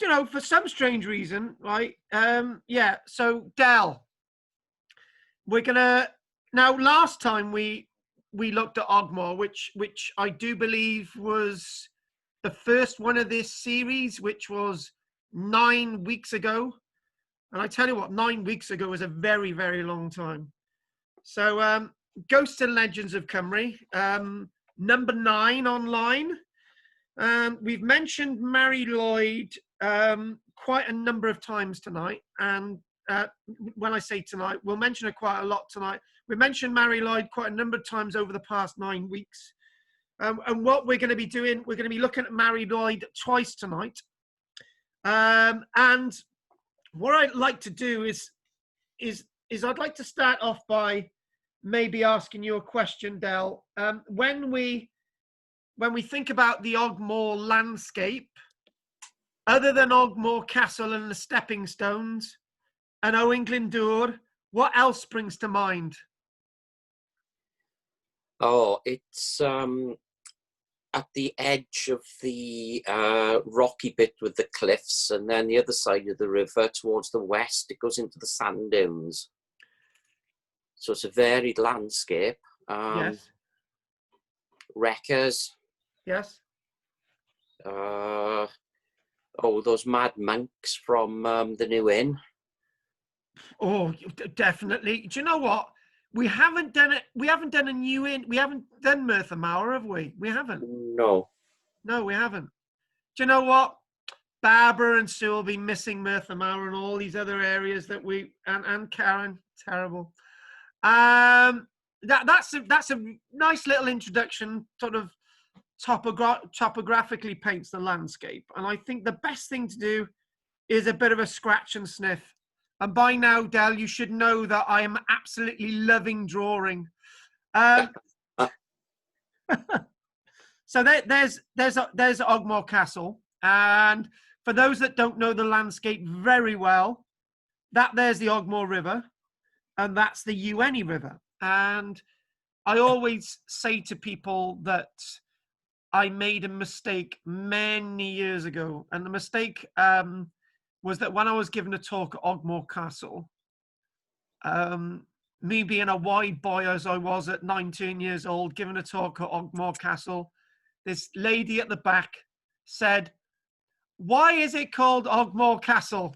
you know, for some strange reason, right? Yeah. So Del, we're gonna now. Last time we looked at Ogmore, which I do believe was the first one of this series, which was 9 weeks ago. And I tell you what, 9 weeks ago was a very, very long time. So Ghosts and Legends of Cymru, number 9 online. We've mentioned Mary Lloyd quite a number of times tonight. And when I say tonight, we'll mention her quite a lot tonight. We mentioned Mary Lloyd quite a number of times over the past 9 weeks. And what we're going to be doing, we're going to be looking at Mary Lloyd twice tonight. And what I'd like to do is I'd like to start off by maybe asking you a question, Del. When we think about the Ogmore landscape, other than Ogmore Castle and the stepping stones and Owen Glyndŵr, what else springs to mind? Oh, it's at the edge of the rocky bit with the cliffs, and then the other side of the river towards the west, it goes into the sand dunes. So it's a varied landscape. Yes. Wreckers. Yes. Those mad monks from the New Inn. Oh, definitely. Do you know what? We haven't done it. We haven't done a New Inn. We haven't done Merthyr Mawr, have we? We haven't. No. No, we haven't. Do you know what? Barbara and Sue will be missing Merthyr Mawr and all these other areas that we and Karen. Terrible. That's a nice little introduction, sort of topographically paints the landscape. And I think the best thing to do is a bit of a scratch and sniff. And by now, Del, you should know that I am absolutely loving drawing. So there's Ogmore Castle. And for those that don't know the landscape very well, there's the Ogmore River. And that's the Ueni River. And I always say to people that I made a mistake many years ago. And the mistake was that when I was given a talk at Ogmore Castle, me being a wide boy as I was at 19 years old, giving a talk at Ogmore Castle, this lady at the back said, "Why is it called Ogmore Castle?"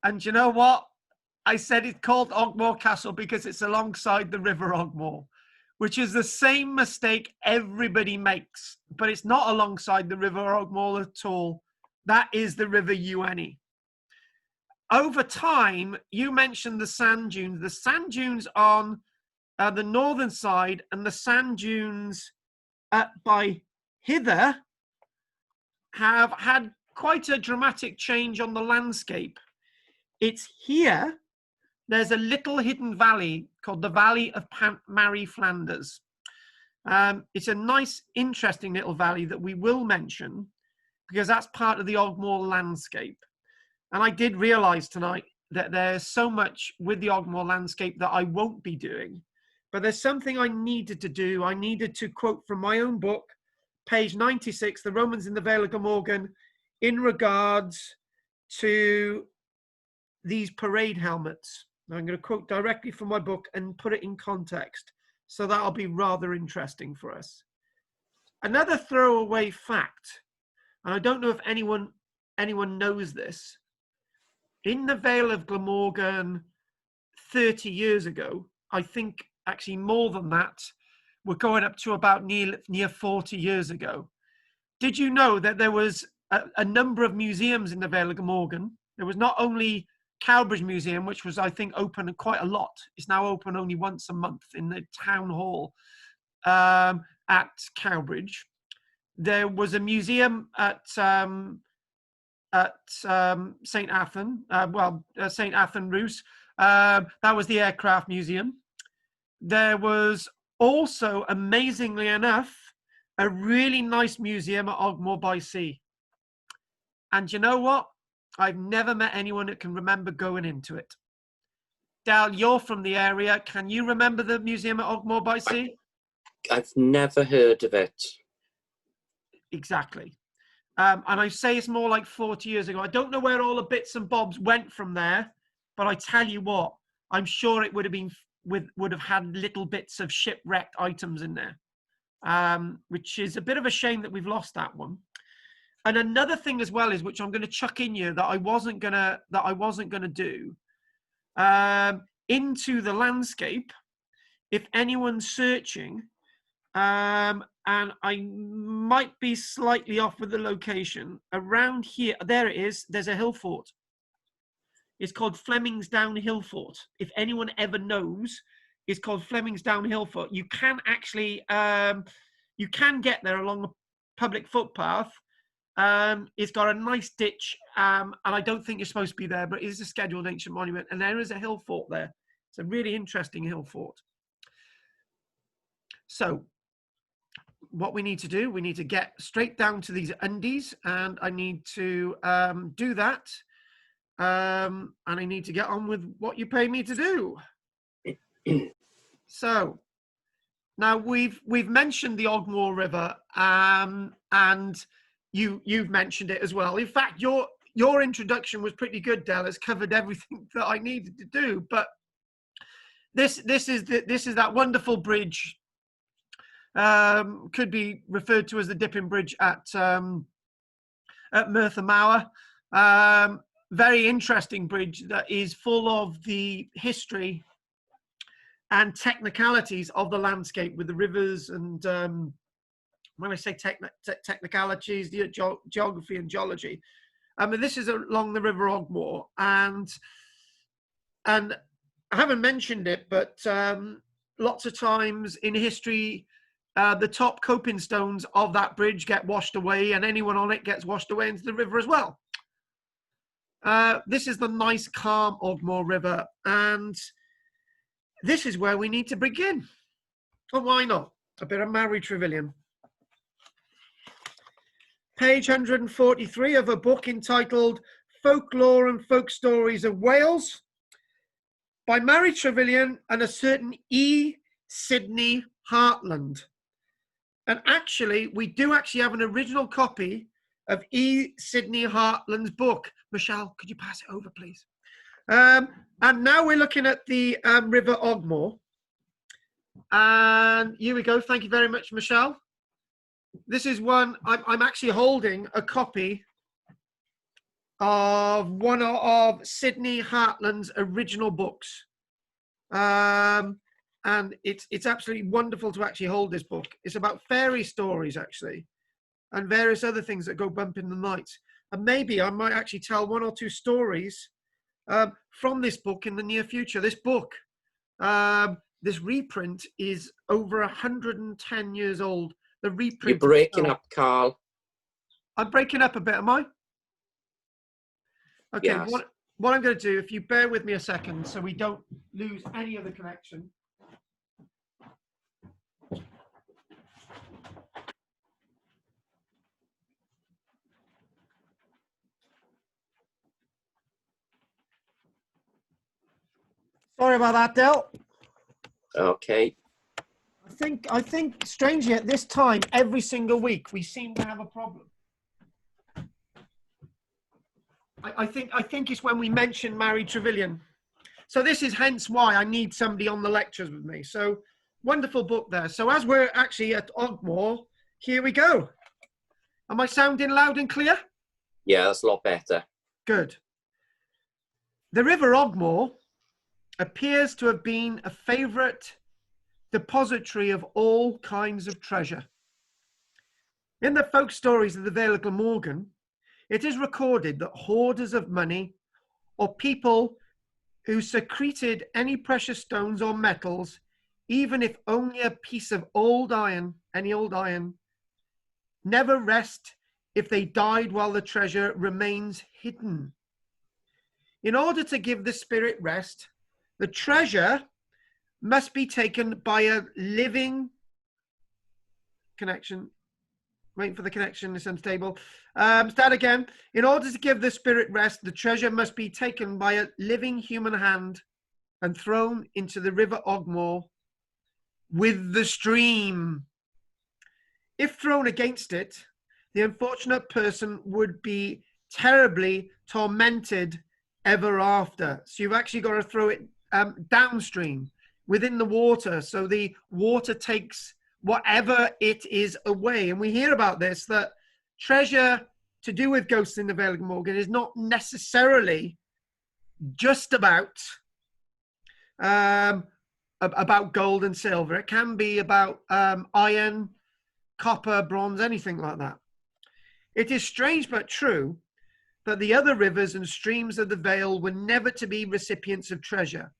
And you know what? I said it's called Ogmore Castle because it's alongside the River Ogmore, which is the same mistake everybody makes, but it's not alongside the River Ogmore at all. That is the River Ueni. Over time, you mentioned the sand dunes. The sand dunes on the northern side and the sand dunes by hither have had quite a dramatic change on the landscape. It's here. There's a little hidden valley called the Valley of Mary Flanders. It's a nice, interesting little valley that we will mention because that's part of the Ogmore landscape. And I did realize tonight that there's so much with the Ogmore landscape that I won't be doing. But there's something I needed to do. I needed to quote from my own book, page 96, The Romans in the Vale of Glamorgan, in regards to these parade helmets. I'm going to quote directly from my book and put it in context. So that'll be rather interesting for us. Another throwaway fact, and I don't know if anyone knows this, in the Vale of Glamorgan 30 years ago, I think actually more than that, we're going up to about near 40 years ago. Did you know that there was a number of museums in the Vale of Glamorgan? There was not only Cowbridge Museum, which was, I think, open quite a lot. It's now open only once a month in the town hall at Cowbridge. There was a museum at St. Athan, St. Athan Rus. That was the Aircraft Museum. There was also, amazingly enough, a really nice museum at Ogmore by Sea. And you know what? I've never met anyone that can remember going into it. Dal, you're from the area. Can you remember the museum at Ogmore by Sea? I've never heard of it. Exactly. And I say it's more like 40 years ago. I don't know where all the bits and bobs went from there, but I tell you what, I'm sure it would have been would have had little bits of shipwrecked items in there, which is a bit of a shame that we've lost that one. And another thing as well is, which I'm going to chuck in you that I wasn't gonna do, into the landscape. If anyone's searching, and I might be slightly off with the location around here. There it is. There's a hill fort. It's called Fleming's Down Hill Fort. If anyone ever knows, it's called Fleming's Down Hill Fort. You can actually, you can get there along a public footpath. It's got a nice ditch, and I don't think you're supposed to be there, but it is a scheduled ancient monument, and there is a hill fort there. It's a really interesting hill fort. So what we need to do, we need to get straight down to these undies, and I need to do that. And I need to get on with what you pay me to do. So now we've mentioned the Ogmore River, and you've mentioned it as well. In fact, your introduction was pretty good, Del. It's covered everything that I needed to do. But this is that wonderful bridge. Could be referred to as the Dipping Bridge at Merthyr Mawr. Very interesting bridge that is full of the history and technicalities of the landscape with the rivers, and when I say technicalities, the geography and geology. This is along the River Ogmore, and I haven't mentioned it, but lots of times in history, the top coping stones of that bridge get washed away, and anyone on it gets washed away into the river as well. This is the nice, calm Ogmore River, and this is where we need to begin. Well, why not? A bit of Mary Trevelyan. Page 143 of a book entitled Folklore and Folk Stories of Wales by Mary Trevelyan and a certain E. Sidney Hartland. And actually, we do actually have an original copy of E. Sidney Hartland's book. Michelle, could you pass it over, please? And now we're looking at the River Ogmore. And here we go. Thank you very much, Michelle. This is one, I'm actually holding a copy of one of Sidney Hartland's original books. And it's absolutely wonderful to actually hold this book. It's about fairy stories, actually, and various other things that go bump in the night. And maybe I might actually tell one or two stories from this book in the near future. This book, this reprint is over 110 years old. The reprint. You're breaking up, Carl. I'm breaking up a bit, am I? Okay, yes. What I'm going to do, if you bear with me a second so we don't lose any of the connection. Sorry about that, Del. Okay. I think strangely at this time every single week we seem to have a problem. I think it's when we mention Mary Trevelyan. So this is hence why I need somebody on the lectures with me. So wonderful book there. So as we're actually at Ogmore, here we go. Am I sounding loud and clear? Yeah, that's a lot better. Good. The River Ogmore appears to have been a favourite depository of all kinds of treasure. In the folk stories of the Vale of Glamorgan, it is recorded that hoarders of money or people who secreted any precious stones or metals, even if only a piece of old iron, any old iron, never rest if they died while the treasure remains hidden. In order to give the spirit rest, the treasure must be taken by a living connection. Waiting for the connection, it's unstable. Start again. In order to give the spirit rest, the treasure must be taken by a living human hand and thrown into the River Ogmore with the stream. If thrown against it, the unfortunate person would be terribly tormented ever after. So you've actually got to throw it downstream within the water. So the water takes whatever it is away. And we hear about this, that treasure to do with ghosts in the Vale of Glamorgan is not necessarily just about gold and silver. It can be about iron, copper, bronze, anything like that. It is strange but true that the other rivers and streams of the Vale were never to be recipients of treasure,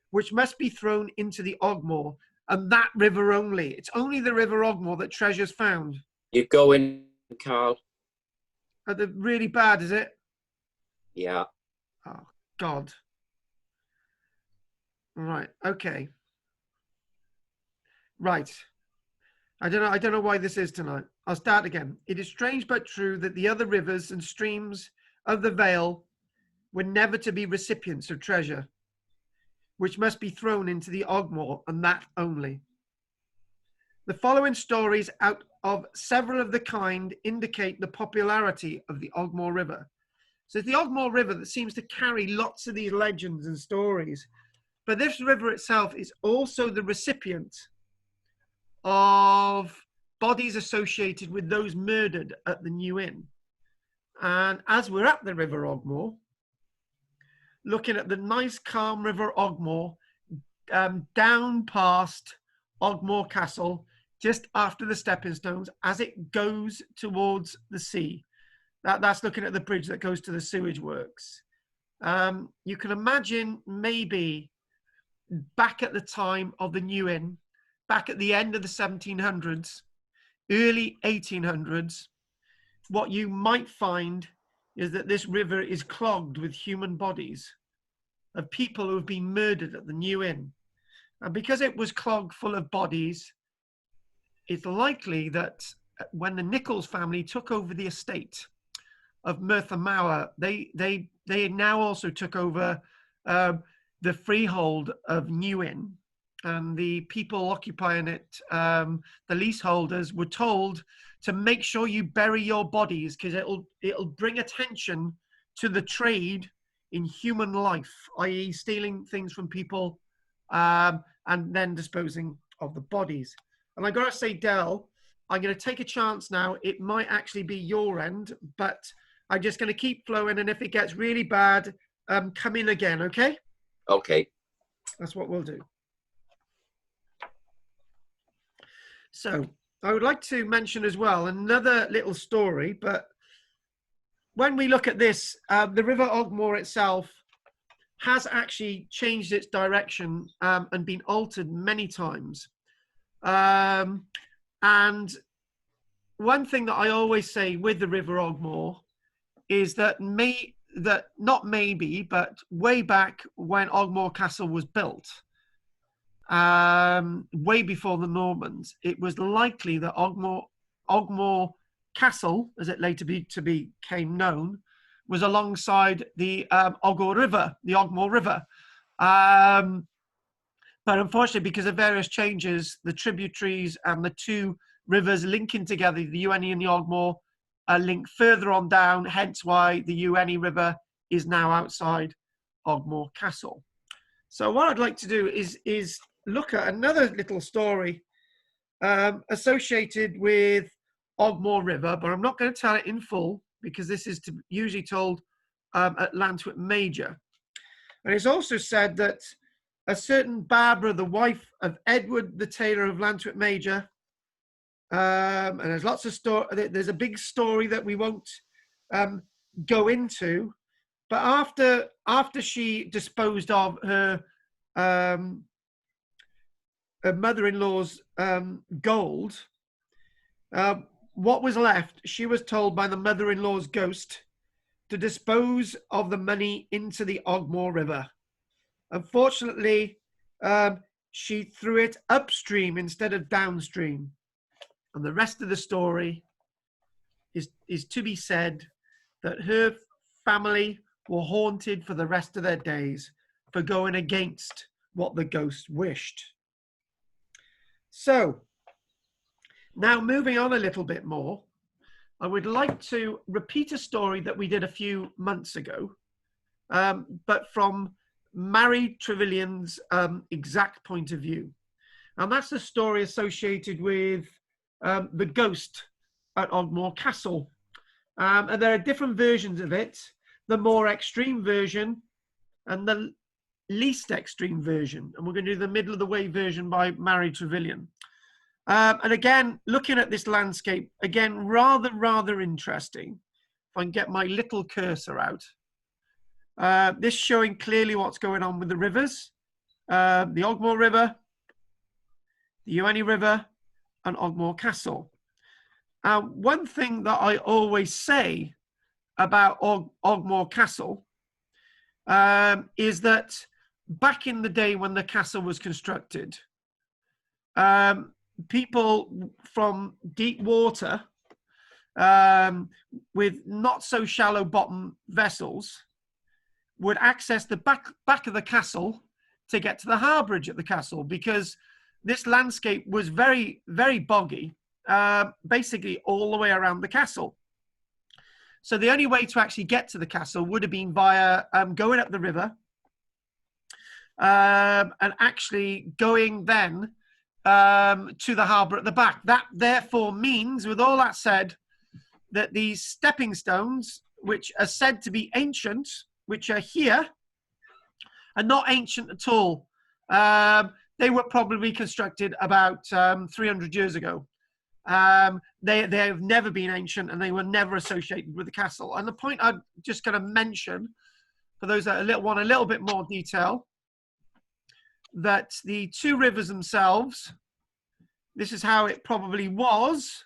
which must be thrown into the Ogmore, and that river only. It's only the River Ogmore that treasure's found. You go in, Carl. Are they really bad, is it? Yeah. Oh, God. Right, okay. Right. I don't know why this is tonight. I'll start again. It is strange but true that the other rivers and streams of the Vale were never to be recipients of treasure, which must be thrown into the Ogmore, and that only. The following stories out of several of the kind indicate the popularity of the Ogmore River. So it's the Ogmore River that seems to carry lots of these legends and stories. But this river itself is also the recipient of bodies associated with those murdered at the New Inn. And as we're at the River Ogmore, looking at the nice calm River Ogmore, down past Ogmore Castle, just after the stepping stones, as it goes towards the sea. That's looking at the bridge that goes to the sewage works. You can imagine maybe back at the time of the New Inn, back at the end of the 1700s, early 1800s, what you might find is that this river is clogged with human bodies of people who have been murdered at the New Inn. And because it was clogged full of bodies, it's likely that when the Nichols family took over the estate of Merthyr Mawr, they now also took over the freehold of New Inn, and the people occupying it, the leaseholders, were told to make sure you bury your bodies because it'll bring attention to the trade in human life, i.e. stealing things from people and then disposing of the bodies. And I gotta say, Del, I'm gonna take a chance now. It might actually be your end, but I'm just gonna keep flowing, and if it gets really bad, come in again, okay? Okay. That's what we'll do. So I would like to mention as well another little story, but when we look at this, the River Ogmore itself has actually changed its direction and been altered many times. And one thing that I always say with the River Ogmore is that not maybe, but way back when Ogmore Castle was built, way before the Normans, it was likely that Ogmore Castle, as it later became known, was alongside the Ogmore River. But unfortunately, because of various changes, the tributaries and the two rivers linking together, the Ueni and the Ogmore, are linked further on down, hence why the Ueni River is now outside Ogmore Castle. So what I'd like to do is look at another little story associated with Ogmore River, but I'm not going to tell it in full because this is usually told at Llantwit Major. And it's also said that a certain Barbara, the wife of Edward the Tailor of Llantwit Major, and there's lots of there's a big story that we won't go into, but after she disposed of her mother-in-law's gold, what was left, she was told by the mother-in-law's ghost to dispose of the money into the Ogmore River. Unfortunately, she threw it upstream instead of downstream. And the rest of the story is to be said that her family were haunted for the rest of their days for going against what the ghost wished. So, now moving on a little bit more, I would like to repeat a story that we did a few months ago, but from Mary Trevilian's exact point of view. And that's the story associated with the ghost at Ogmore Castle. And there are different versions of it, the more extreme version and the least extreme version. And we're going to do the middle of the way version by Mary Trevilian. And again, looking at this landscape, again, rather interesting. If I can get my little cursor out. This showing clearly what's going on with the rivers. The Ogmore River, the Ueni River, and Ogmore Castle. One thing that I always say about Ogmore Castle is that back in the day when the castle was constructed, people from deep water with not so shallow bottom vessels would access the back of the castle to get to the harbourage at the castle, because this landscape was very boggy, basically all the way around the castle. So the only way to actually get to the castle would have been via going up the river and actually going then to the harbour at the back. That therefore means, with all that said, that these stepping stones, which are said to be ancient, which are here, are not ancient at all. They were probably constructed about 300 years ago. They have never been ancient, and they were never associated with the castle. And the point I'm just going to mention, for those that want a little bit more detail, that the two rivers themselves, this is how it probably was.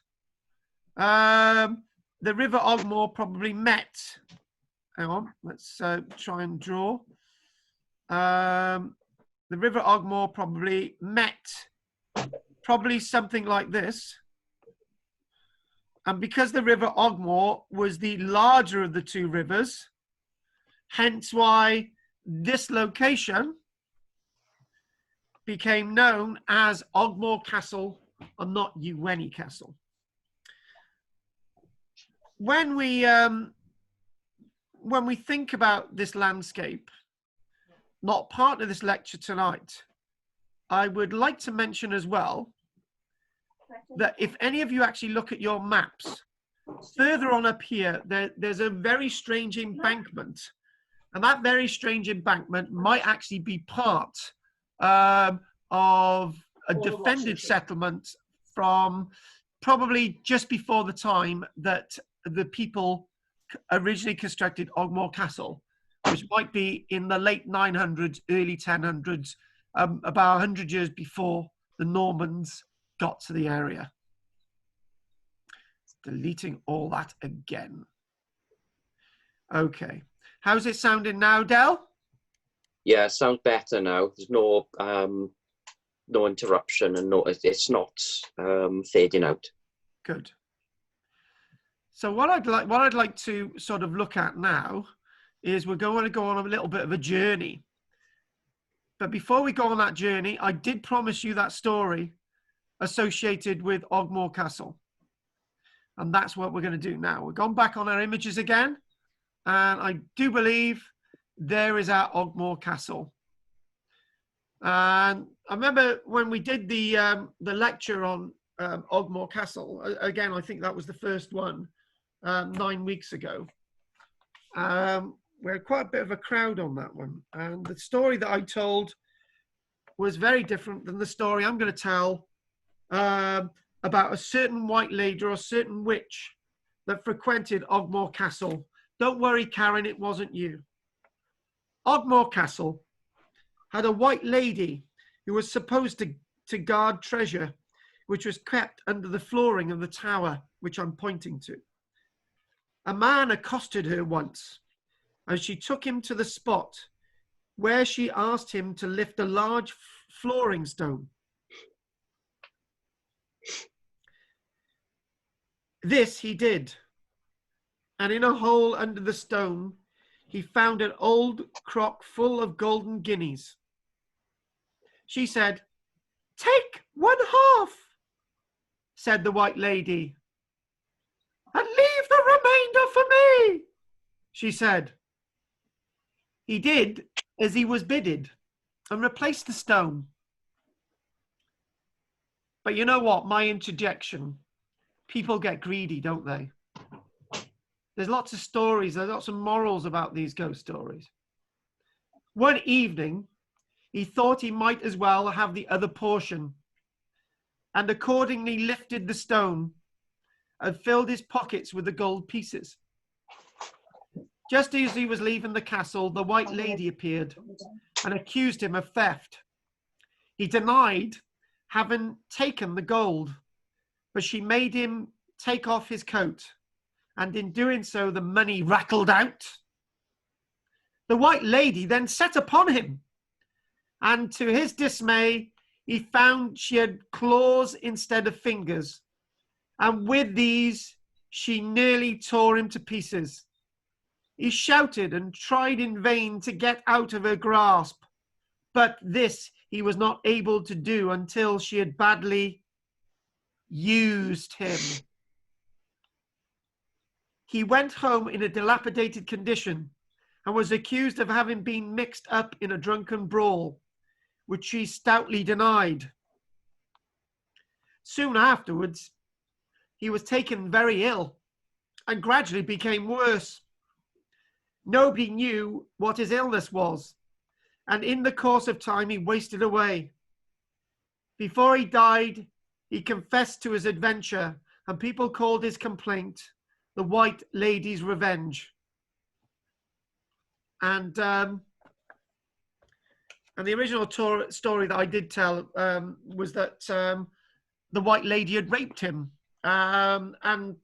The River Ogmore probably met. Hang on, let's try and draw. The River Ogmore probably met, probably something like this. And because the River Ogmore was the larger of the two rivers, hence why this location became known as Ogmore Castle and not Ueni Castle. When we think about this landscape, not part of this lecture tonight, I would like to mention as well that if any of you actually look at your maps, further on up here, there's a very strange embankment. And that very strange embankment might actually be part of a defended settlement from probably just before the time that the people originally constructed Ogmore Castle, which might be in the late 900s, early 1000s, about 100 years before the Normans got to the area. Deleting all that again. Okay. How's it sounding now, Del? Yeah, it sounds better now. There's no no interruption, and it's not fading out. Good. So what I'd like to sort of look at now is we're going to go on a little bit of a journey. But before we go on that journey, I did promise you that story associated with Ogmore Castle. And that's what we're going to do now. We're going back on our images again. And I do believe there is our Ogmore Castle. And I remember when we did the lecture on Ogmore Castle, again, I think that was the first one 9 weeks ago. We had quite a bit of a crowd on that one. And the story that I told was very different than the story I'm going to tell about a certain white lady or a certain witch that frequented Ogmore Castle. Don't worry, Karen, it wasn't you. Ogmore Castle had a white lady who was supposed to guard treasure, which was kept under the flooring of the tower, which I'm pointing to. A man accosted her once, and she took him to the spot where she asked him to lift a large flooring stone. This he did, and in a hole under the stone, he found an old crock full of golden guineas. She said, "Take 1/2, said the white lady, "and leave remainder for me, she said. He did as he was bidded and replaced the stone. But you know what? My interjection, people get greedy, don't they? There's lots of stories, there's lots of morals about these ghost stories. One evening, he thought he might as well have the other portion, and accordingly lifted the stone and filled his pockets with the gold pieces. Just as he was leaving the castle, the White Lady appeared and accused him of theft. He denied having taken the gold, but she made him take off his coat, and in doing so, the money rattled out. The White Lady then set upon him, and to his dismay, he found she had claws instead of fingers, and with these, she nearly tore him to pieces. He shouted and tried in vain to get out of her grasp, but this he was not able to do until she had badly used him. He went home in a dilapidated condition and was accused of having been mixed up in a drunken brawl, which she stoutly denied. Soon afterwards, he was taken very ill and gradually became worse. Nobody knew what his illness was, and in the course of time he wasted away. Before he died, he confessed to his adventure, and people called his complaint the White Lady's Revenge. And the original story that I did tell was that the White Lady had raped him. And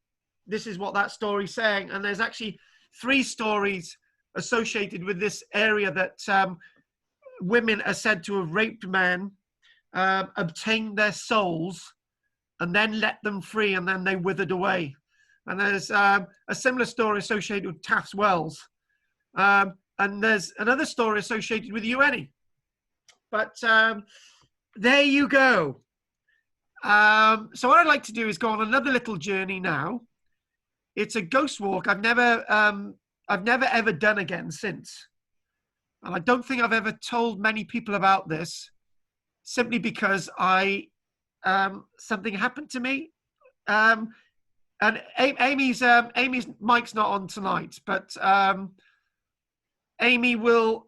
this is what that story's saying. And there's actually 3 stories associated with this area that women are said to have raped men, obtained their souls, and then let them free, and then they withered away. And there's a similar story associated with Taft's Wells. And there's another story associated with UNE. But there you go. So what I'd like to do is go on another little journey now. It's a ghost walk I've never ever done again since. And I don't think I've ever told many people about this, simply because something happened to me. And Amy's mic's not on tonight, but Amy will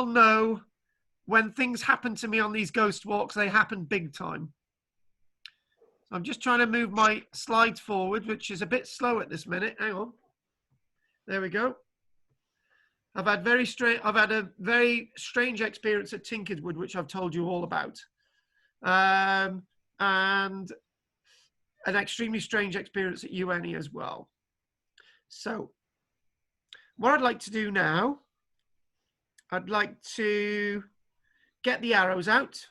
know when things happen to me on these ghost walks. They happen big time. I'm just trying to move my slides forward, which is a bit slow at this minute. Hang on. There we go. I've had a very strange experience at Tinkerswood, which I've told you all about, and an extremely strange experience at UNE as well. So what I'd like to do now, I'd like to get the arrows out.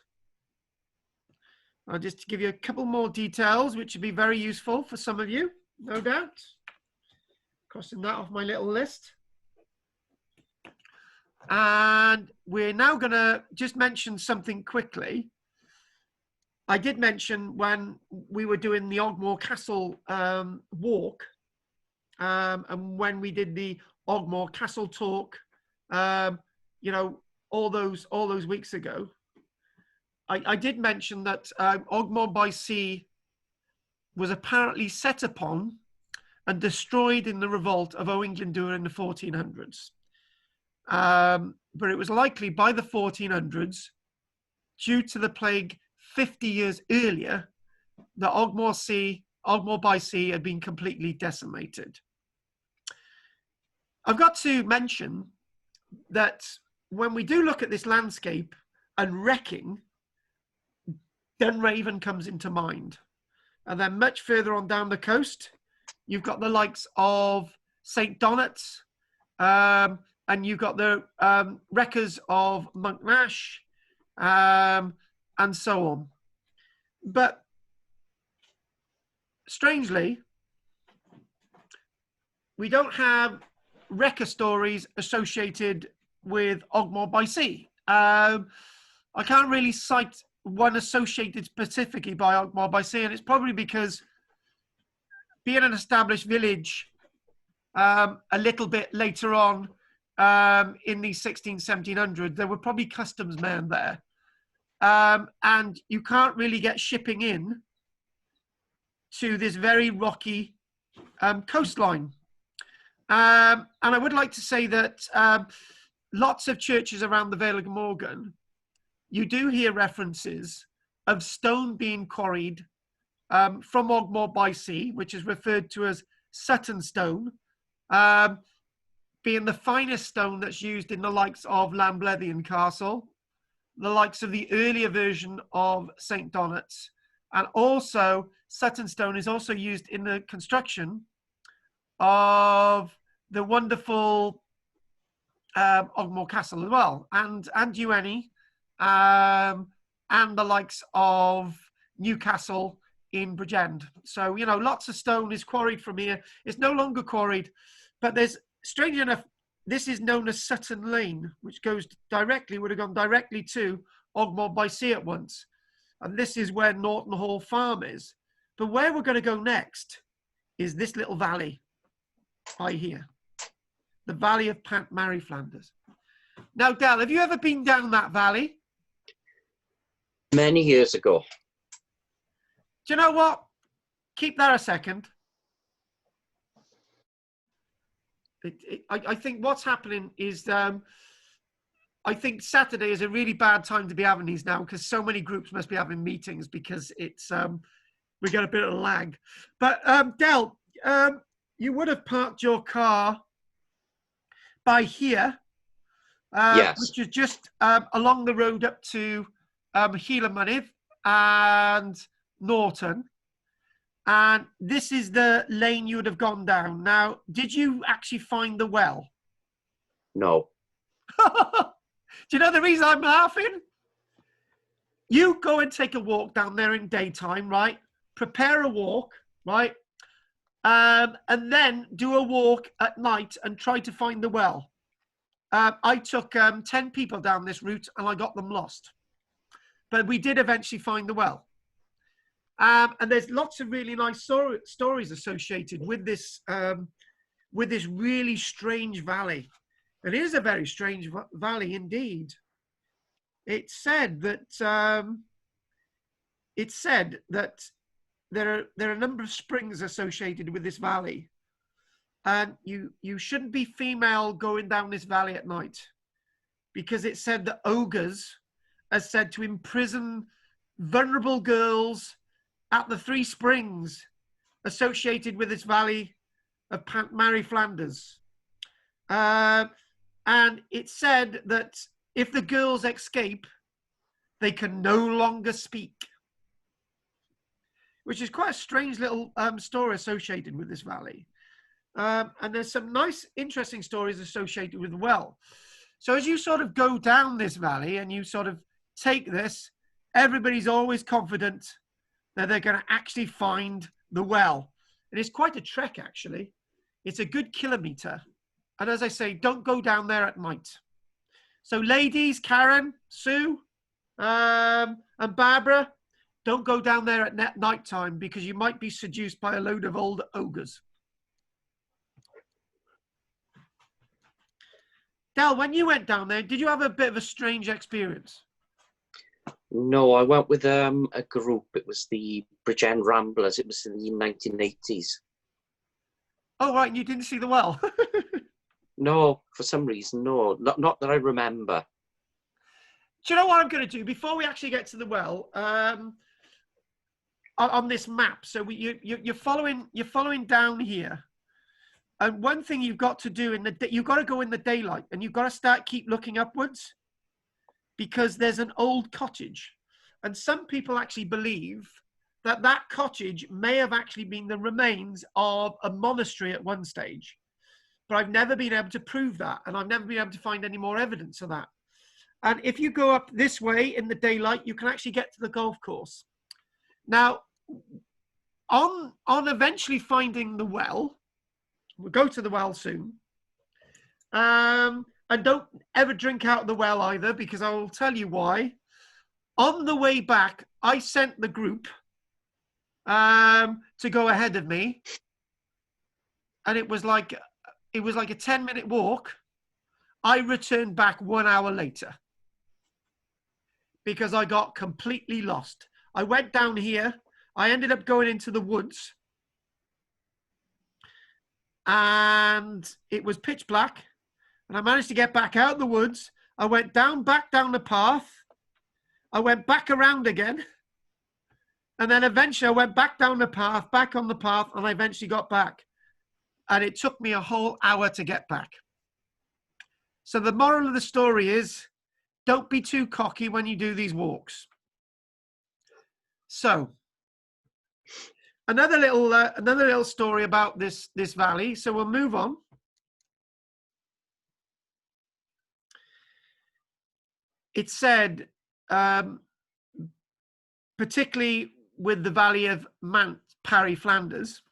I'll just give you a couple more details, which would be very useful for some of you, no doubt. Crossing that off my little list. And we're now going to just mention something quickly. I did mention when we were doing the Ogmore Castle walk, and when we did the Ogmore Castle talk, you know, all those weeks ago, I did mention that Ogmore by Sea was apparently set upon and destroyed in the revolt of Owen-Glyndŵr in the 1400s. But it was likely by the 1400s, due to the plague 50 years earlier, that Ogmore by Sea had been completely decimated. I've got to mention that when we do look at this landscape and wrecking, Dunraven comes into mind. And then much further on down the coast, you've got the likes of St. Donat's, and you've got the wreckers of Monknash, and so on. But strangely, we don't have wrecker stories associated with Ogmore by Sea. I can't really cite one associated specifically by Ogmore by Sea, and it's probably because being an established village a little bit later on in the 1700s, there were probably customs men there. And you can't really get shipping in to this very rocky coastline. And I would like to say that lots of churches around the Vale of Glamorgan, you do hear references of stone being quarried from Ogmore by sea, which is referred to as Sutton stone, being the finest stone that's used in the likes of Llanblethian Castle, the likes of the earlier version of St. Donat's, and also Sutton stone is also used in the construction of the wonderful Ogmore Castle as well, and Ueni, and the likes of Newcastle in Bridgend. So, you know, lots of stone is quarried from here. It's no longer quarried, but there's, strangely enough, this is known as Sutton Lane, which goes directly, would have gone directly to Ogmore by sea at once. And this is where Norton Hall Farm is. But where we're going to go next is this little valley by here, the Valley of Pant Mary Flanders. Now, Del, have you ever been down that valley? Many years ago. Do you know what? Keep that a second. I think what's happening is I think Saturday is a really bad time to be having these now, because so many groups must be having meetings, because it's we get a bit of lag. But Del, you would have parked your car by here, Yes. which is just along the road up to Helamannydd and Norton. And this is the lane you would have gone down. Now, did you actually find the well? No. Do you know the reason I'm laughing? You go and take a walk down there in daytime, right? Prepare a walk, right? And then do a walk at night and try to find the well. I took 10 people down this route and I got them lost. But we did eventually find the well. And there's lots of really nice stories associated with this really strange valley. It is a very strange valley indeed. It's said that there are a number of springs associated with this valley, and you shouldn't be female going down this valley at night, because it's said that ogres are said to imprison vulnerable girls at the 3 springs associated with this valley of Pant Mary Flanders. And it's said that if the girls escape, they can no longer speak, which is quite a strange little story associated with this valley. And there's some nice, interesting stories associated with the well. So as you sort of go down this valley and you sort of take this, everybody's always confident that they're going to actually find the well. And it's quite a trek, actually. It's a good kilometre. And as I say, don't go down there at night. So ladies, Karen, Sue, and Barbara, don't go down there at night time, because you might be seduced by a load of old ogres. Del, when you went down there, did you have a bit of a strange experience? No, I went with a group. It was the Bridgend Ramblers. It was in the 1980s. Oh, right, and you didn't see the well? No, for some reason, no. Not that I remember. Do you know what I'm going to do before we actually get to the well? On this map, so you're following down here, and one thing you've got to do you've got to go in the daylight, and you've got to keep looking upwards, because there's an old cottage, and some people actually believe that that cottage may have actually been the remains of a monastery at one stage. But I've never been able to prove that, and I've never been able to find any more evidence of that. And if you go up this way in the daylight, you can actually get to the golf course. Now, on eventually finding the well, we'll go to the well soon. And don't ever drink out of the well either, because I will tell you why. On the way back, I sent the group to go ahead of me. And it was like it was like a 10-minute walk. I returned back 1 hour later because I got completely lost. I went down here. I ended up going into the woods and it was pitch black. And I managed to get back out of the woods. I went back down the path. I went back around again. And then eventually I went back down the path, back on the path, and I eventually got back. And it took me a whole hour to get back. So the moral of the story is, don't be too cocky when you do these walks. So another little story about this valley. So we'll move on. It said, particularly with the valley of Mount Parry Flanders,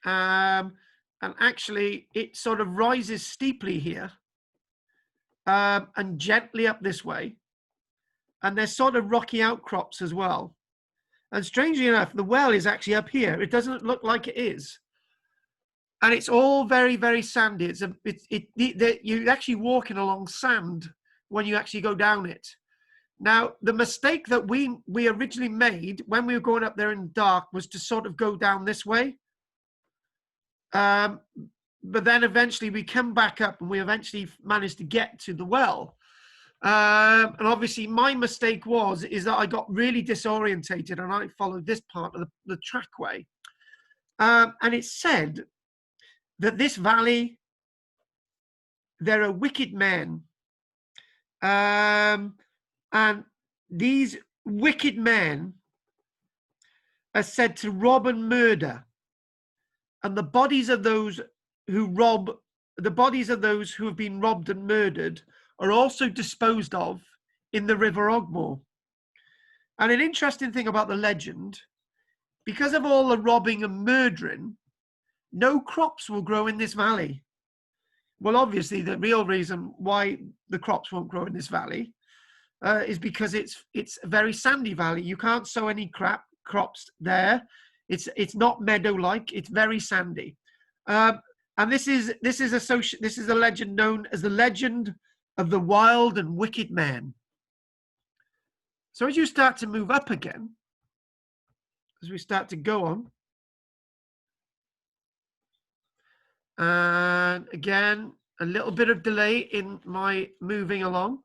and actually it sort of rises steeply here and gently up this way, and there's sort of rocky outcrops as well. And strangely enough, the well is actually up here. It doesn't look like it is, and it's all very, very sandy. You're actually walking along sand when you actually go down it. Now, the mistake that we originally made when we were going up there in the dark was to sort of go down this way. But then eventually we come back up and we eventually managed to get to the well. And obviously my mistake is that I got really disorientated and I followed this part of the trackway. And it said that this valley, there are wicked men. And these wicked men are said to rob and murder. And the bodies of those who have been robbed and murdered are also disposed of in the River Ogmore. And an interesting thing about the legend, because of all the robbing and murdering, no crops will grow in this valley. Well, obviously, the real reason why the crops won't grow in this valley is because it's a very sandy valley. You can't sow any crops there. It's not meadow-like. It's very sandy. And this is a legend known as the legend of the wild and wicked men. So as you start to move up again, as we start to go on, and again, a little bit of delay in my moving along.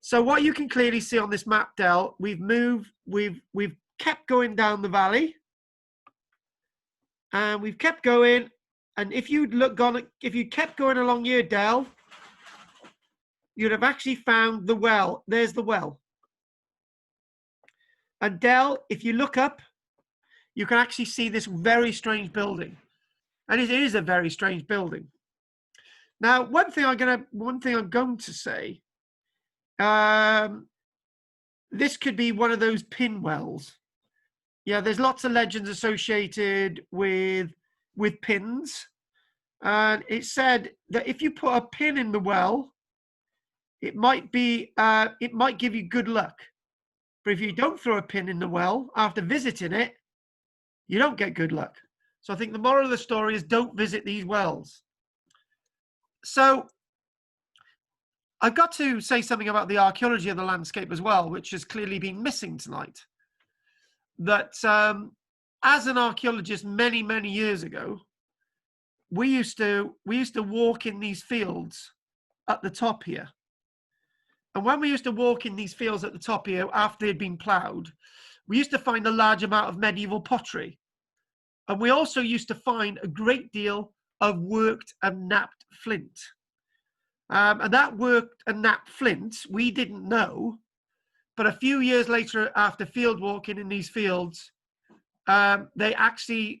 So what you can clearly see on this map, Del, we've kept going down the valley, and we've kept going. And if you kept going along here, Del, you'd have actually found the well. There's the well. And Del, if you look up, you can actually see this very strange building. And it is a very strange building. Now, one thing I'm going to say, this could be one of those pin wells. Yeah, there's lots of legends associated with pins. And it said that if you put a pin in the well, it might give you good luck. But if you don't throw a pin in the well after visiting it, you don't get good luck. So I think the moral of the story is don't visit these wells. So I've got to say something about the archaeology of the landscape as well, which has clearly been missing tonight. That as an archaeologist many, many years ago, we used to walk in these fields at the top here. And when we used to walk in these fields at the top here after they'd been ploughed, we used to find a large amount of medieval pottery. And we also used to find a great deal of worked and knapped flint. And that worked and knapped flint, we didn't know. But a few years later, after field walking in these fields, they actually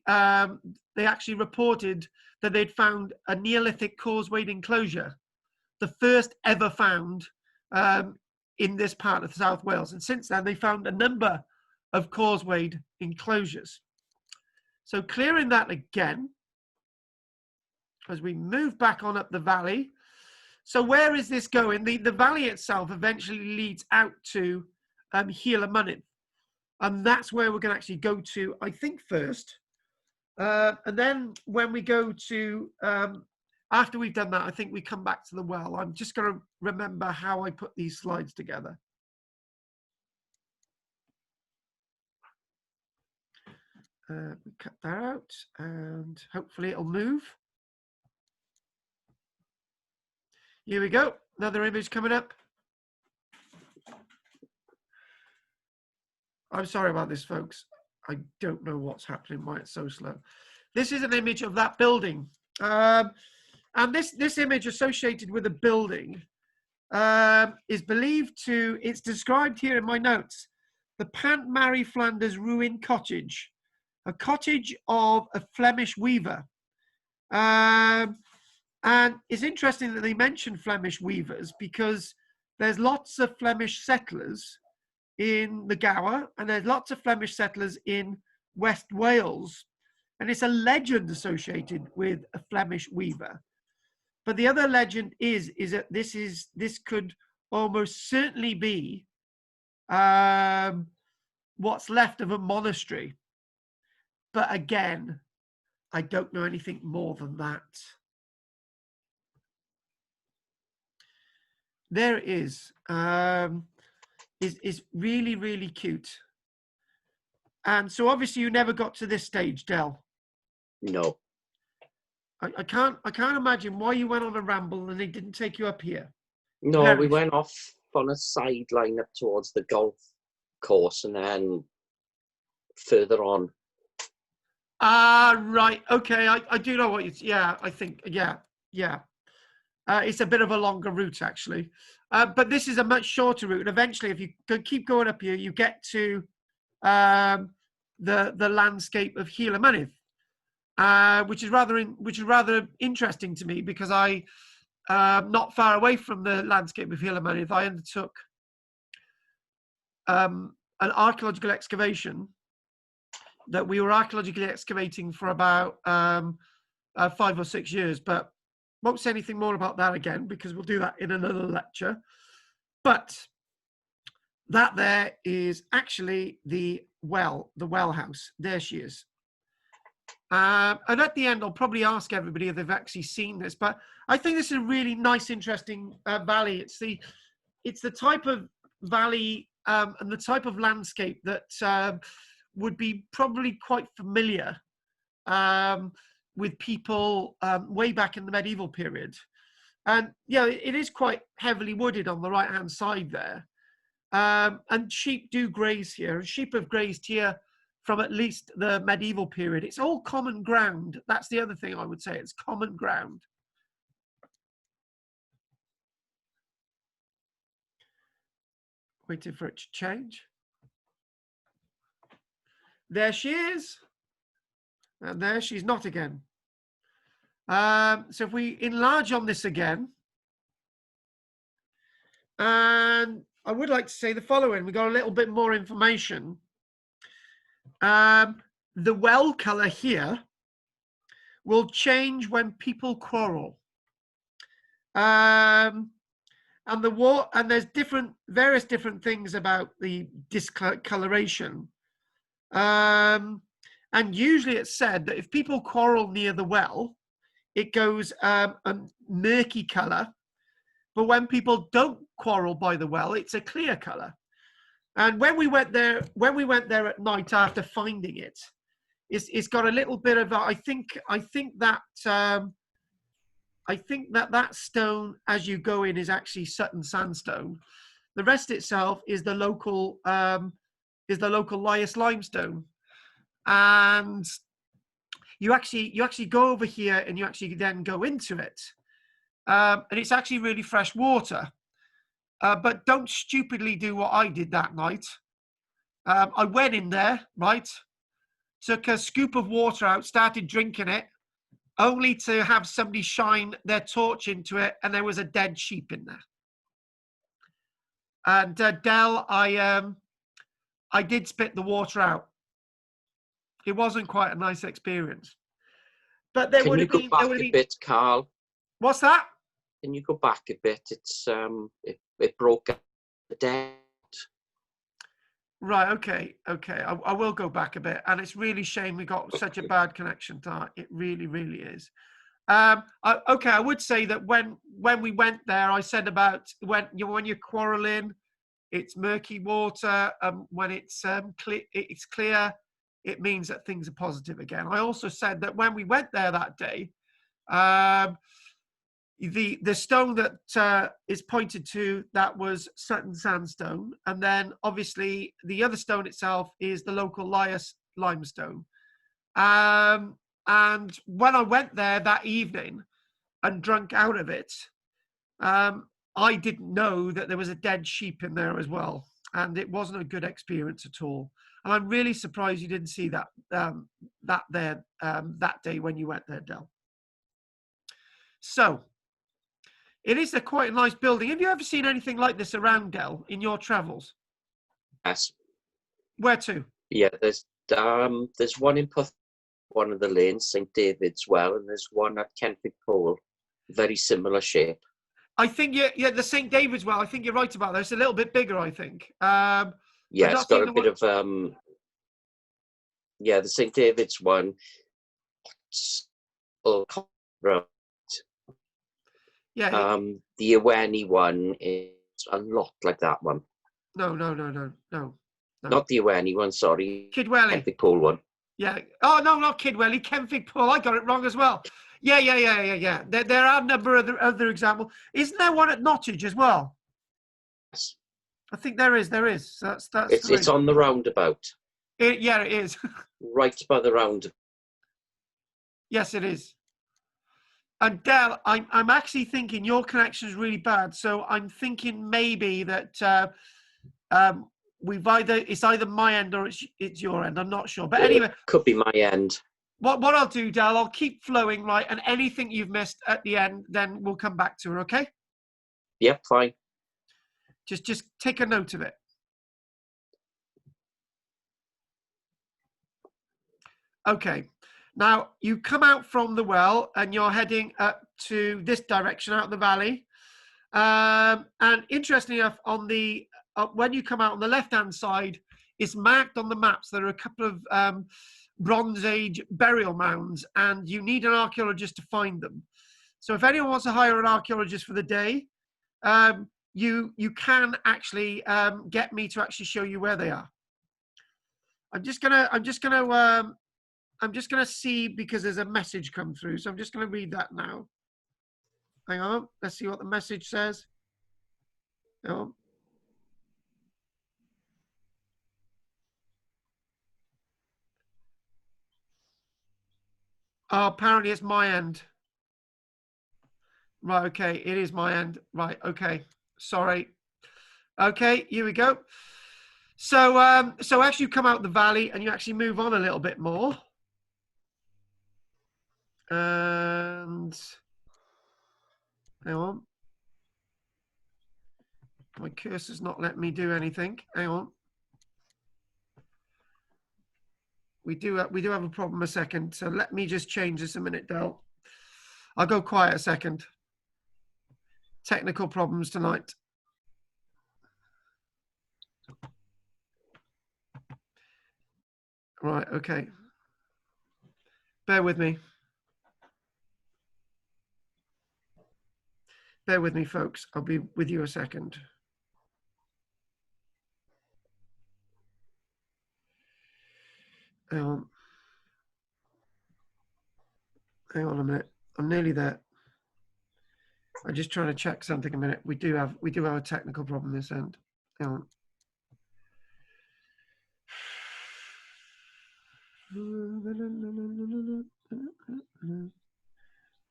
reported that they'd found a Neolithic causewayed enclosure, the first ever found in this part of South Wales. And since then, they found a number of causewayed enclosures. So clearing that again, as we move back on up the valley. So where is this going? The valley itself eventually leads out to Hela. And that's where we're going to actually go to, I think, first. And then when we go to after we've done that, I think we come back to the well. I'm just going to remember how I put these slides together. We cut that out, and hopefully it'll move. Here we go. Another image coming up. I'm sorry about this, folks. I don't know what's happening, why it's so slow. This is an image of that building. And this image associated with the building is believed to, it's described here in my notes, the Pant Mary Flanders ruined cottage, a cottage of a Flemish weaver. And it's interesting that they mention Flemish weavers because there's lots of Flemish settlers in the Gower, and there's lots of Flemish settlers in West Wales. And it's a legend associated with a Flemish weaver. But the other legend is that this could almost certainly be what's left of a monastery. But again, I don't know anything more than that. There it is. Is really, really cute. And so obviously you never got to this stage, Del. No. I can't imagine why you went on a ramble and they didn't take you up here. No, we went off on a sideline up towards the golf course and then further on. Ah, right. Okay, I do know what it's. Yeah, I think. Yeah. It's a bit of a longer route actually, but this is a much shorter route. And eventually, if you keep going up here, you get to the landscape of Hela Mynydd, which is rather interesting to me because I not far away from the landscape of Hela Mynydd, I undertook an archaeological excavation that we were archaeologically excavating for about 5 or 6 years, but won't say anything more about that again because we'll do that in another lecture. But that there is actually the well house. There she is. And at the end, I'll probably ask everybody if they've actually seen this, but I think this is a really nice, interesting valley. It's the type of valley and the type of landscape that would be probably quite familiar with people way back in the medieval period. And yeah, it is quite heavily wooded on the right hand side there. And sheep do graze here. Sheep have grazed here from at least the medieval period. It's all common ground. That's the other thing I would say. It's common ground. Waiting for it to change. There she is. And there she's not again. So if we enlarge on this again, and I would like to say the following, we got a little bit more information. The well color here will change when people quarrel. And there's various different things about the discoloration. And usually it's said that if people quarrel near the well, it goes a murky color. But when people don't quarrel by the well, it's a clear color. And when we went there at night after finding it, it's got a little bit of I think that stone as you go in is actually Sutton sandstone. The rest itself is the local Lias limestone. And you actually go over here and you actually then go into it. And it's actually really fresh water. But don't stupidly do what I did that night. I went in there, right? Took a scoop of water out, started drinking it, only to have somebody shine their torch into it, and there was a dead sheep in there. And Del, I did spit the water out. It wasn't quite a nice experience. But there would have been. Can you go back a bit, Carl? What's that? Can you go back a bit? It's it broke up the dead. Right. Okay. I will go back a bit, and it's really shame we got such a bad connection to that. It really, really is. Okay, I would say that when we went there, I said about when you're quarreling, it's murky water. When it's clear, it means that things are positive again. I also said that when we went there that day, the stone that is pointed to, that was Sutton sandstone, and then obviously the other stone itself is the local Lias limestone. And when I went there that evening and drunk out of it, I didn't know that there was a dead sheep in there as well, and it wasn't a good experience at all. And I'm really surprised you didn't see that that day when you went there, Del. So it is quite a nice building. Have you ever seen anything like this around, Del, in your travels? Yes. Where to? Yeah, there's one in Puff, one of the lanes, St David's Well, and there's one at Kenfig Pole, very similar shape. I think the St David's Well. I think you're right about that. It's a little bit bigger, I think. Yeah, it's got a bit of the St David's one. Yeah. The Iweni one is a lot like that one. No. Not the Iweni one, sorry. Kidwelly. Kenfig Pole one. Yeah. Oh, no, not Kidwelly. Kenfig Pole. I got it wrong as well. Yeah. There are a number of other examples. Isn't there one at Nottage as well? Yes. I think there is. So it's on the roundabout. It is. Right by the roundabout. Yes, it is. And Del, I'm actually thinking your connection is really bad. So I'm thinking maybe that it's either my end or it's your end. I'm not sure. But anyway, it could be my end. What I'll do, Del, I'll keep flowing, right? And anything you've missed at the end, then we'll come back to it, okay? Yep, fine. Just take a note of it. Okay. Now, you come out from the well and you're heading up to this direction out of the valley. And interestingly enough, when you come out on the left-hand side, it's marked on the maps. There are a couple of Bronze Age burial mounds, and you need an archaeologist to find them. So if anyone wants to hire an archaeologist for the day, you can actually get me to actually show you where they are. I'm just gonna see, because there's a message come through, so I'm just gonna read that now. Hang on, let's see what the message says. Hang on. Oh, apparently it's my end. Right, okay, it is my end. Right, okay, sorry. Okay, here we go. So as you come out the valley and you actually move on a little bit more, and hang on, my cursor's not letting me do anything. Hang on. We do have a problem a second, so let me just change this a minute, Del. I'll go quiet a second. Technical problems tonight. Right, okay. Bear with me. Bear with me, folks. I'll be with you a second. Hang on a minute. I'm nearly there. I'm just trying to check something a minute. We do have a technical problem this end. Hang on.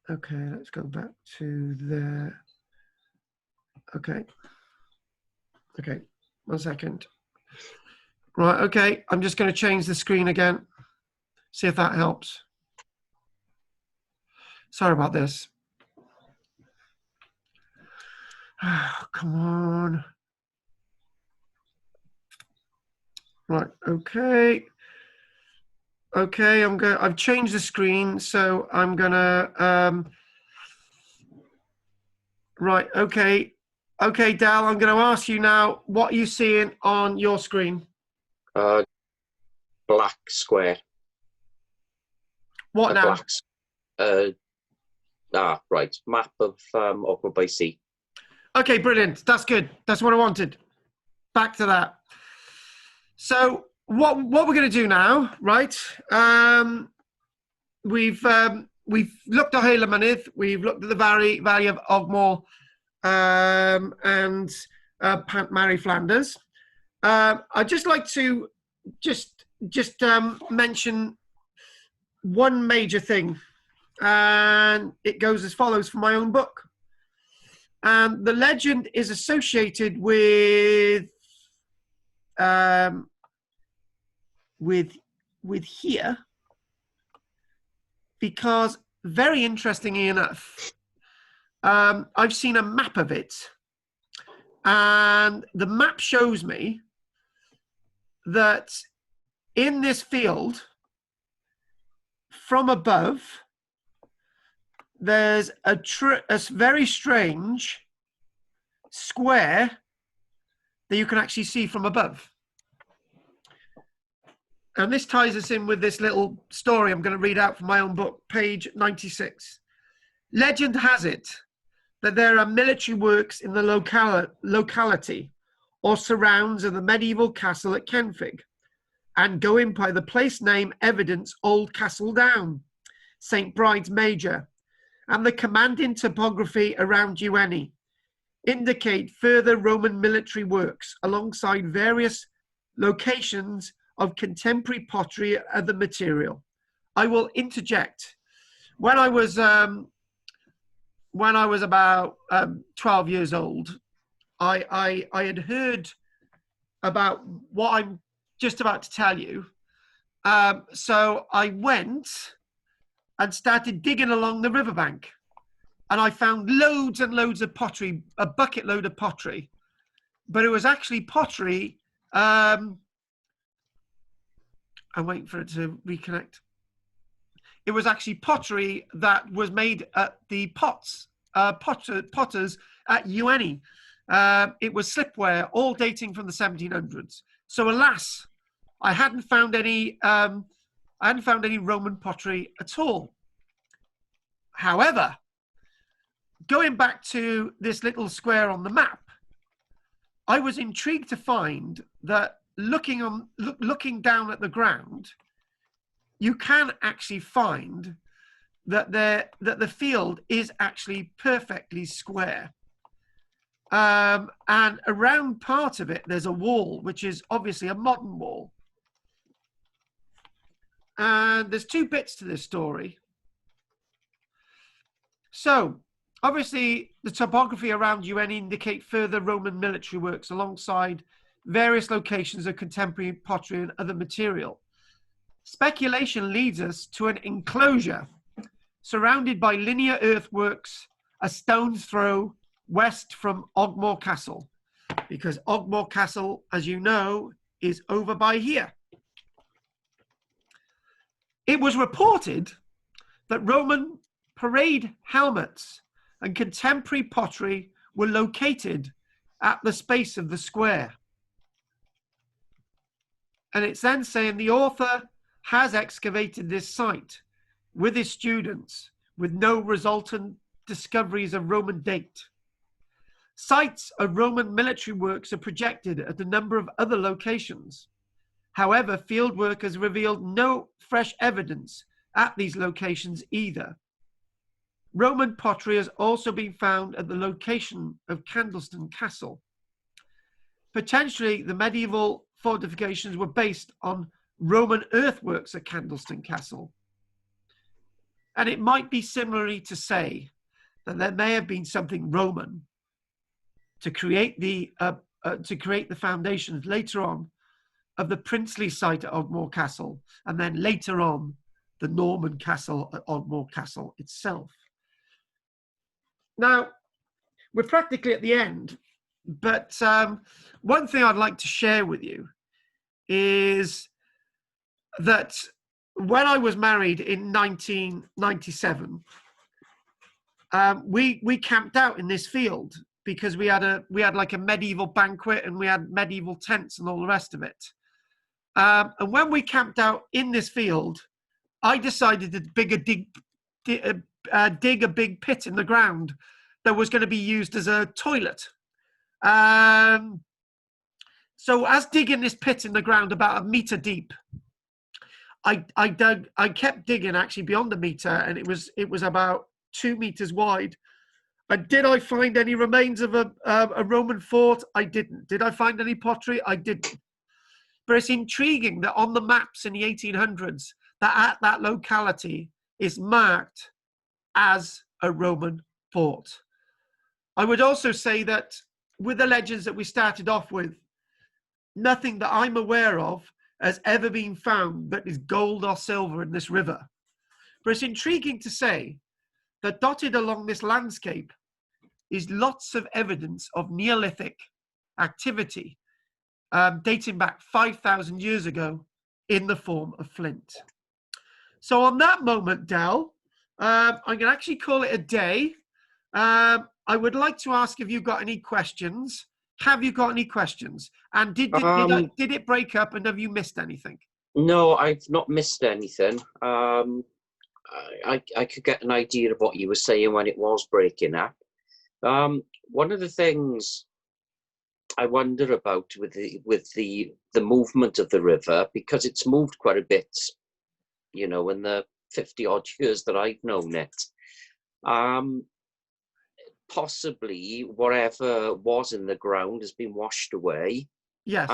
Okay, let's go back to there. Okay, 1 second. Right, okay, I'm just going to change the screen again. See if that helps. Sorry about this. Oh, come on. Right, okay. Okay, I've changed the screen, so I'm gonna, right, okay. Okay, Dal, I'm gonna ask you now, what are you seeing on your screen? Black square. What now? Black, Ah, right. Map of Ogmore by Sea. Okay, brilliant. That's good. That's what I wanted. Back to that. So what we're going to do now, right? We've looked at Hale Mynydd. We've looked at the Valley of Ogmore and Pant Mary Flanders. I'd just like to just mention one major thing, and it goes as follows from my own book. And the legend is associated with here, because very interestingly enough, I've seen a map of it, and the map shows me that in this field, from above, there's a very strange square that you can actually see from above. And this ties us in with this little story I'm going to read out from my own book, page 96. Legend has it that there are military works in the locality or surrounds of the medieval castle at Kenfig, and going by the place name evidence Old Castle Down, St. Bride's Major, and the commanding topography around Ueni indicate further Roman military works alongside various locations of contemporary pottery and other material. I will interject. When I was about 12 years old, I had heard about what I'm just about to tell you. So I went and started digging along the riverbank, and I found loads and loads of pottery, a bucket load of pottery, but it was actually pottery. I'm waiting for it to reconnect. It was actually pottery that was made at the potters at Ueni. It was slipware, all dating from the 1700s. So alas, I hadn't found any Roman pottery at all. However, going back to this little square on the map, I was intrigued to find that looking down at the ground, you can actually find that the field is actually perfectly square. And around part of it, there's a wall, which is obviously a modern wall. And there's two bits to this story. So, obviously, the topography around Ueni indicate further Roman military works alongside various locations of contemporary pottery and other material. Speculation leads us to an enclosure surrounded by linear earthworks a stone's throw west from Ogmore Castle, because Ogmore Castle, as you know, is over by here. It was reported that Roman parade helmets and contemporary pottery were located at the space of the square. And it's then saying the author has excavated this site with his students with no resultant discoveries of Roman date. Sites of Roman military works are projected at a number of other locations. However, field work has revealed no fresh evidence at these locations either. Roman pottery has also been found at the location of Candleston Castle. Potentially, the medieval fortifications were based on Roman earthworks at Candleston Castle. And it might be similarly to say that there may have been something Roman to create the foundations later on of the princely site at Ogmore Castle, and then later on the Norman castle at Ogmore Castle itself. Now, we're practically at the end, but one thing I'd like to share with you is that when I was married in 1997, we camped out in this field because we had like a medieval banquet and we had medieval tents and all the rest of it. And when we camped out in this field, I decided to dig dig a big pit in the ground that was going to be used as a toilet. So as digging this pit in the ground about 1 meter deep, I kept digging actually beyond 1 meter, and it was about 2 meters wide. And did I find any remains of a Roman fort? I didn't. Did I find any pottery? I didn't. But it's intriguing that on the maps in the 1800s, that at that locality is marked as a Roman fort. I would also say that with the legends that we started off with, nothing that I'm aware of has ever been found that is gold or silver in this river. But it's intriguing to say that dotted along this landscape is lots of evidence of Neolithic activity dating back 5,000 years ago in the form of flint. So on that moment, Del, I'm going to actually call it a day. I would like to ask if you've got any questions. Have you got any questions? And did it break up, and have you missed anything? No, I've not missed anything. I could get an idea of what you were saying when it was breaking up. One of the things I wonder about with the movement of the river, because it's moved quite a bit, you know, in the 50 odd years that I've known it. Possibly whatever was in the ground has been washed away. Yes.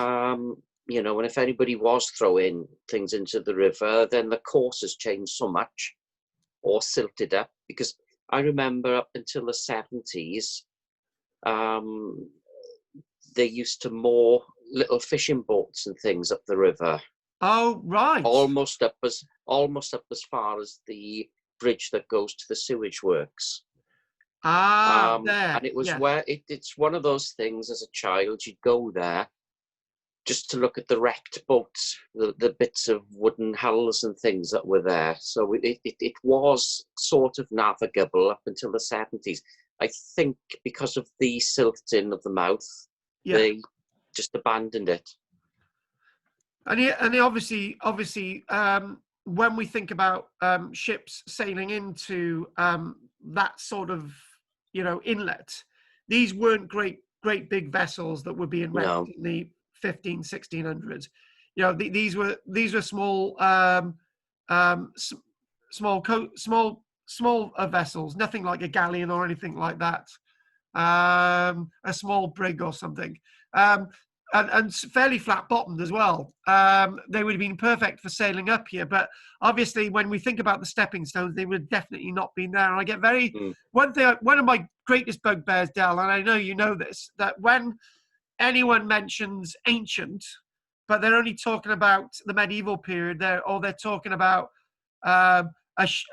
You know, and if anybody was throwing things into the river, then the course has changed so much or silted up, because I remember up until the 70s, they used to moor little fishing boats and things up the river. Oh, right. Almost up as far as the bridge that goes to the sewage works. There. And it was, yes. where it's one of those things as a child, you'd go there just to look at the wrecked boats, the bits of wooden hulls and things that were there. So it was sort of navigable up until the 70s. I think because of the silting of the mouth, they just abandoned it. And obviously, when we think about ships sailing into that sort of, you know, inlet, these weren't great big vessels that were being wrecked in the 1600s. You know, these were small small vessels, nothing like a galleon or anything like that. A small brig or something. And fairly flat bottomed as well. They would have been perfect for sailing up here, but obviously when we think about the stepping stones, they would have definitely not been there. And I get one of my greatest bugbears, Del, and I know you know this, that when anyone mentions ancient, but they're only talking about the medieval period, they're talking about a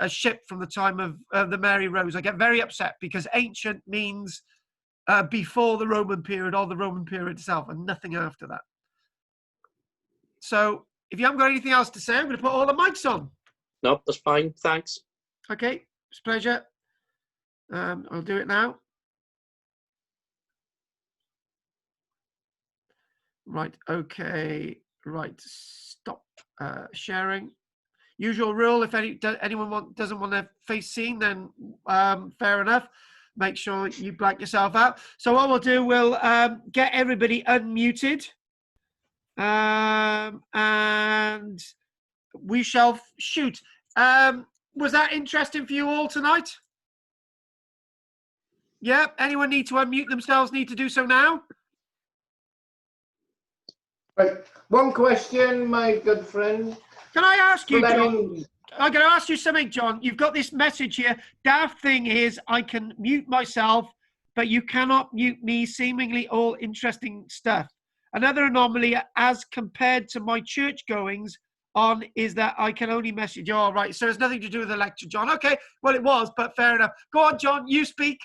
ship from the time of the Mary Rose, I get very upset, because ancient means before the Roman period or the Roman period itself, and nothing after that. So if you haven't got anything else to say, I'm going to put all the mics on. Nope, that's fine. Thanks. Okay, it's a pleasure. I'll do it now. Right, okay, right, stop sharing. Usual rule, if anyone doesn't want their face seen, then fair enough. Make sure you blank yourself out. So what we'll do, we'll get everybody unmuted. And we shall shoot. Was that interesting for you all tonight? Yeah, anyone need to unmute themselves, need to do so now? Right. One question, my good friend. Can I ask you, John? I'm going to ask you something, John. You've got this message here. Daft thing is, I can mute myself, but you cannot mute me. Seemingly all interesting stuff. Another anomaly, as compared to my church goings on, is that I can only message. All right, so it's nothing to do with the lecture, John. Okay, well it was, but fair enough. Go on, John. You speak.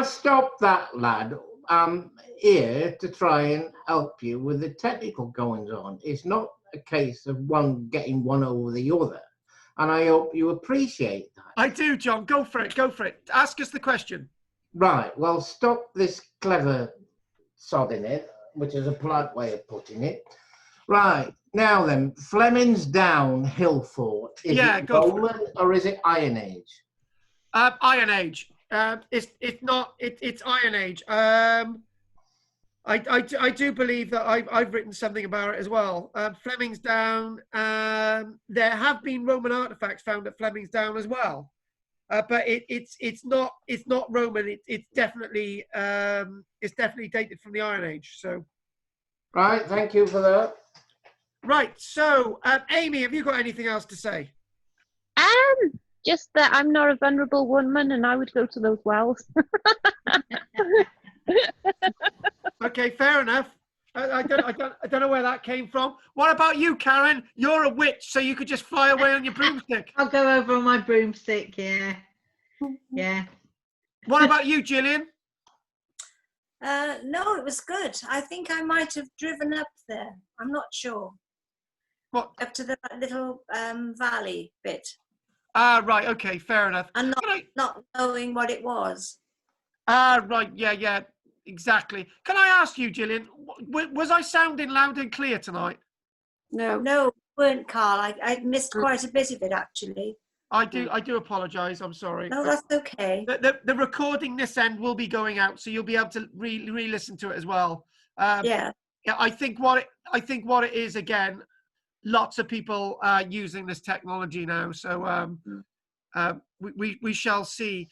Stop that, lad. I'm here to try and help you with the technical goings on. It's not a case of one getting one over the other, and I hope you appreciate that. I do, John. Go for it. Go for it. Ask us the question. Right. Well, stop this clever sodding it, which is a polite way of putting it. Right. Now then, Fleming's Down Hill Fort. Is it Roman or is it Iron Age? Iron Age. It's not. It's Iron Age. I do believe that I've written something about it as well. Fleming's Down. There have been Roman artifacts found at Fleming's Down as well, but it's not Roman. It's definitely dated from the Iron Age. So, Right, thank you for that. right. So, Amy, have you got anything else to say? Just that I'm not a vulnerable woman, and I would go to those wells. Okay, fair enough. I don't know where that came from. What about you, Karen? You're a witch, so you could just fly away on your broomstick. I'll go over on my broomstick. Yeah. Yeah. What about you, Gillian? No, it was good. I think I might have driven up there. I'm not sure. What? Up to the little valley bit. Ah, right. Okay, fair enough. And not knowing what it was. Ah, right. Yeah, exactly. Can I ask you, Gillian, was I sounding loud and clear tonight? No, you weren't, Carl. I missed quite a bit of it, actually. I do apologise. I'm sorry. No, that's okay. The recording this end will be going out, so you'll be able to re-listen to it as well. Yeah. I think what it is, again, lots of people are using this technology now, so we shall see.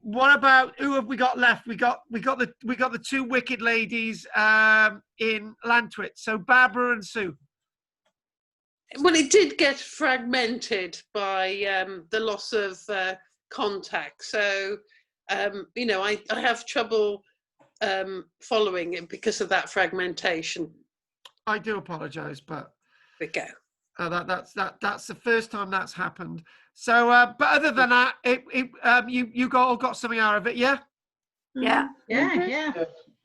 What about, who have we got left? We got the two wicked ladies in Lantwit. So Barbara and Sue. Well, it did get fragmented by the loss of contact. So, I have trouble following it because of that fragmentation. I do apologise, but There we go. That's the first time that's happened. So, but other than that, you all got something out of it, yeah? Yeah. Yeah.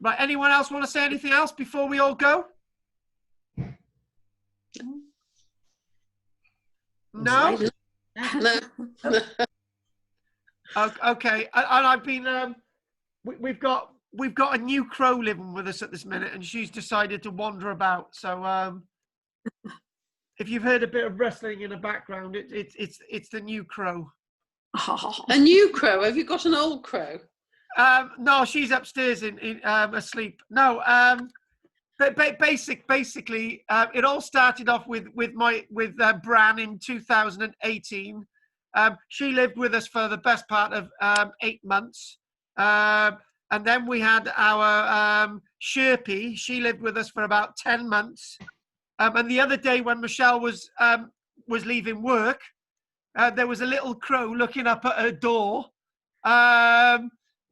Right. Anyone else want to say anything else before we all go? No. No. Okay. And I've been. We've got a new crow living with us at this minute, and she's decided to wander about. So, if you've heard a bit of rustling in the background, it's the new crow. A new crow? Have you got an old crow? No, she's upstairs in asleep. No, but basically, it all started off with Bran in 2018. She lived with us for the best part of 8 months, and then we had our Sherpie. She lived with us for about 10 months. And the other day when Michelle was leaving work, there was a little crow looking up at her door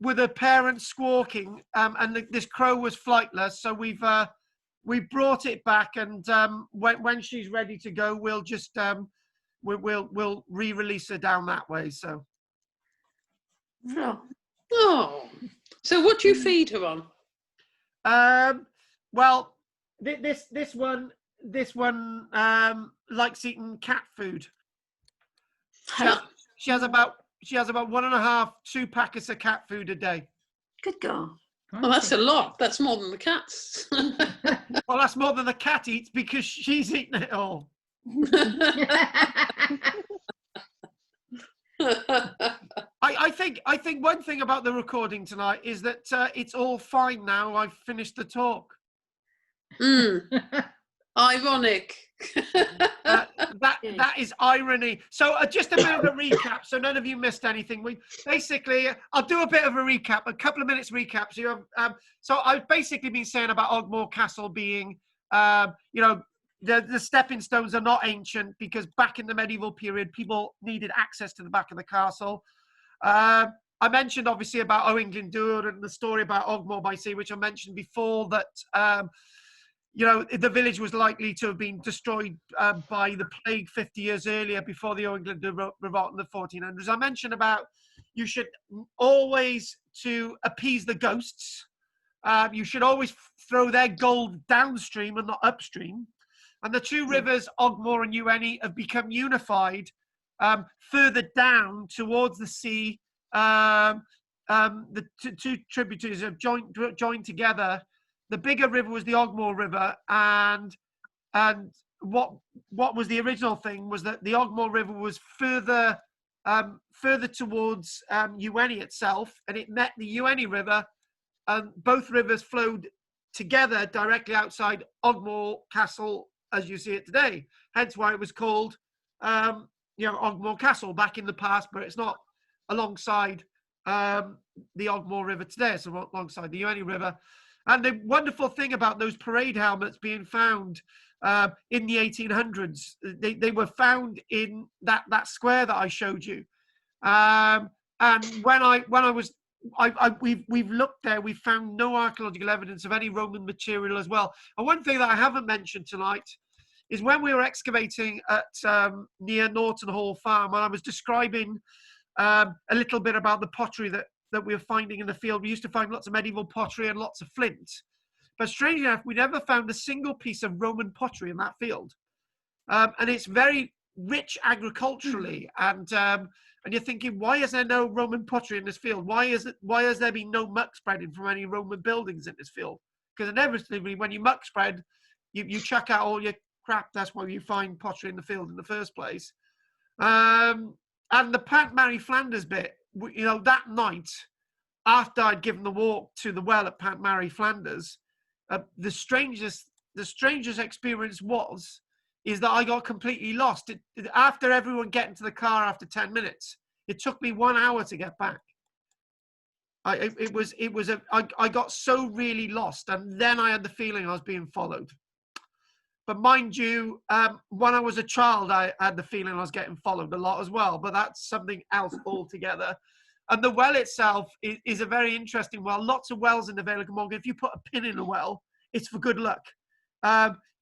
with her parents squawking, and this crow was flightless. So we brought it back, and when she's ready to go, we'll just we'll re-release her down that way. So. Oh, so what do you feed her on? Well, this one likes eating cat food. She has about 1.5-2 packets of cat food a day. Good girl. Well, that's a lot. That's more than the cats. Well, that's more than the cat eats because she's eating it all. I think one thing about the recording tonight is that it's all fine now. I've finished the talk. Ironic. That is irony. So just a bit of a recap, so none of you missed anything. I'll do a bit of a recap, a couple of minutes recap. So you have, so I've basically been saying about Ogmore Castle being, the stepping stones are not ancient because back in the medieval period, people needed access to the back of the castle. I mentioned obviously about Owain Glyndŵr and the story about Ogmore by Sea, which I mentioned before, that the village was likely to have been destroyed by the plague 50 years earlier before the Owain Glyndŵr revolt in the 1400s. I mentioned about you should always, to appease the ghosts, you should always throw their gold downstream and not upstream. And the two rivers, Ogmore and Ueni, have become unified further down towards the sea. The two tributaries have joined together. The bigger river was the Ogmore River, and what was the original thing was that the Ogmore River was further further towards Ueni itself, and it met the Ueni River, and both rivers flowed together directly outside Ogmore Castle as you see it today. Hence why it was called, Ogmore Castle back in the past, but it's not alongside the Ogmore River today. It's alongside the Ueni River. And the wonderful thing about those parade helmets being found in the 1800s, they were found in that square that I showed you. And we've looked there, we found no archaeological evidence of any Roman material as well. And one thing that I haven't mentioned tonight is when we were excavating at near Norton Hall Farm, when I was describing a little bit about the pottery that we were finding in the field. We used to find lots of medieval pottery and lots of flint. But strangely enough, we never found a single piece of Roman pottery in that field. And it's very rich agriculturally. And you're thinking, why is there no Roman pottery in this field? Why has there been no muck spreading from any Roman buildings in this field? Because inevitably, when you muck spread, you chuck out all your crap. That's why you find pottery in the field in the first place. And the Pant Mary Flanders bit, that night, after I'd given the walk to the well at Pant Mary Flanders, the strangest experience is that I got completely lost. After everyone getting to the car after 10 minutes, it took me 1 hour to get back. I got so really lost, and then I had the feeling I was being followed. But mind you, when I was a child, I had the feeling I was getting followed a lot as well. But that's something else altogether. And the well itself is a very interesting well. Lots of wells in the Vale of Glamorgan. If you put a pin in a well, it's for good luck.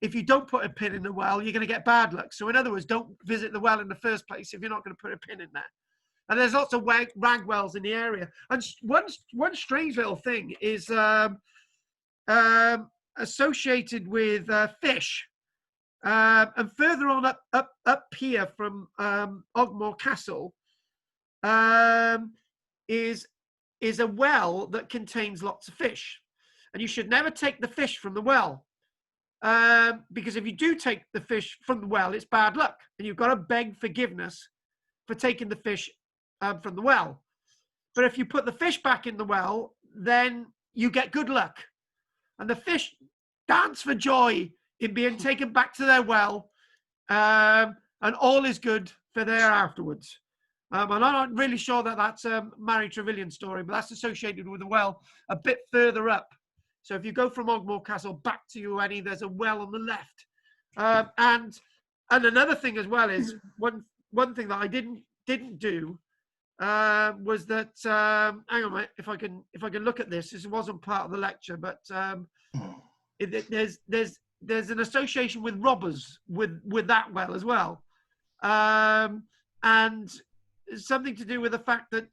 If you don't put a pin in the well, you're going to get bad luck. So in other words, don't visit the well in the first place if you're not going to put a pin in there. And there's lots of rag wells in the area. And one strange little thing is associated with fish. And further on up here from Ogmore Castle is a well that contains lots of fish. And you should never take the fish from the well. Because if you do take the fish from the well, it's bad luck. And you've got to beg forgiveness for taking the fish from the well. But if you put the fish back in the well, then you get good luck. And the fish dance for joy in being taken back to their well, and all is good for there afterwards. And I'm not really sure that that's a Mary Trevilian story, but that's associated with a well a bit further up. So if you go from Ogmore Castle back to Ueni, there's a well on the left. And another thing as well is one thing that I didn't do was that hang on a minute, if I can look at this. This wasn't part of the lecture, but there's an association with robbers with that well as well, and something to do with the fact that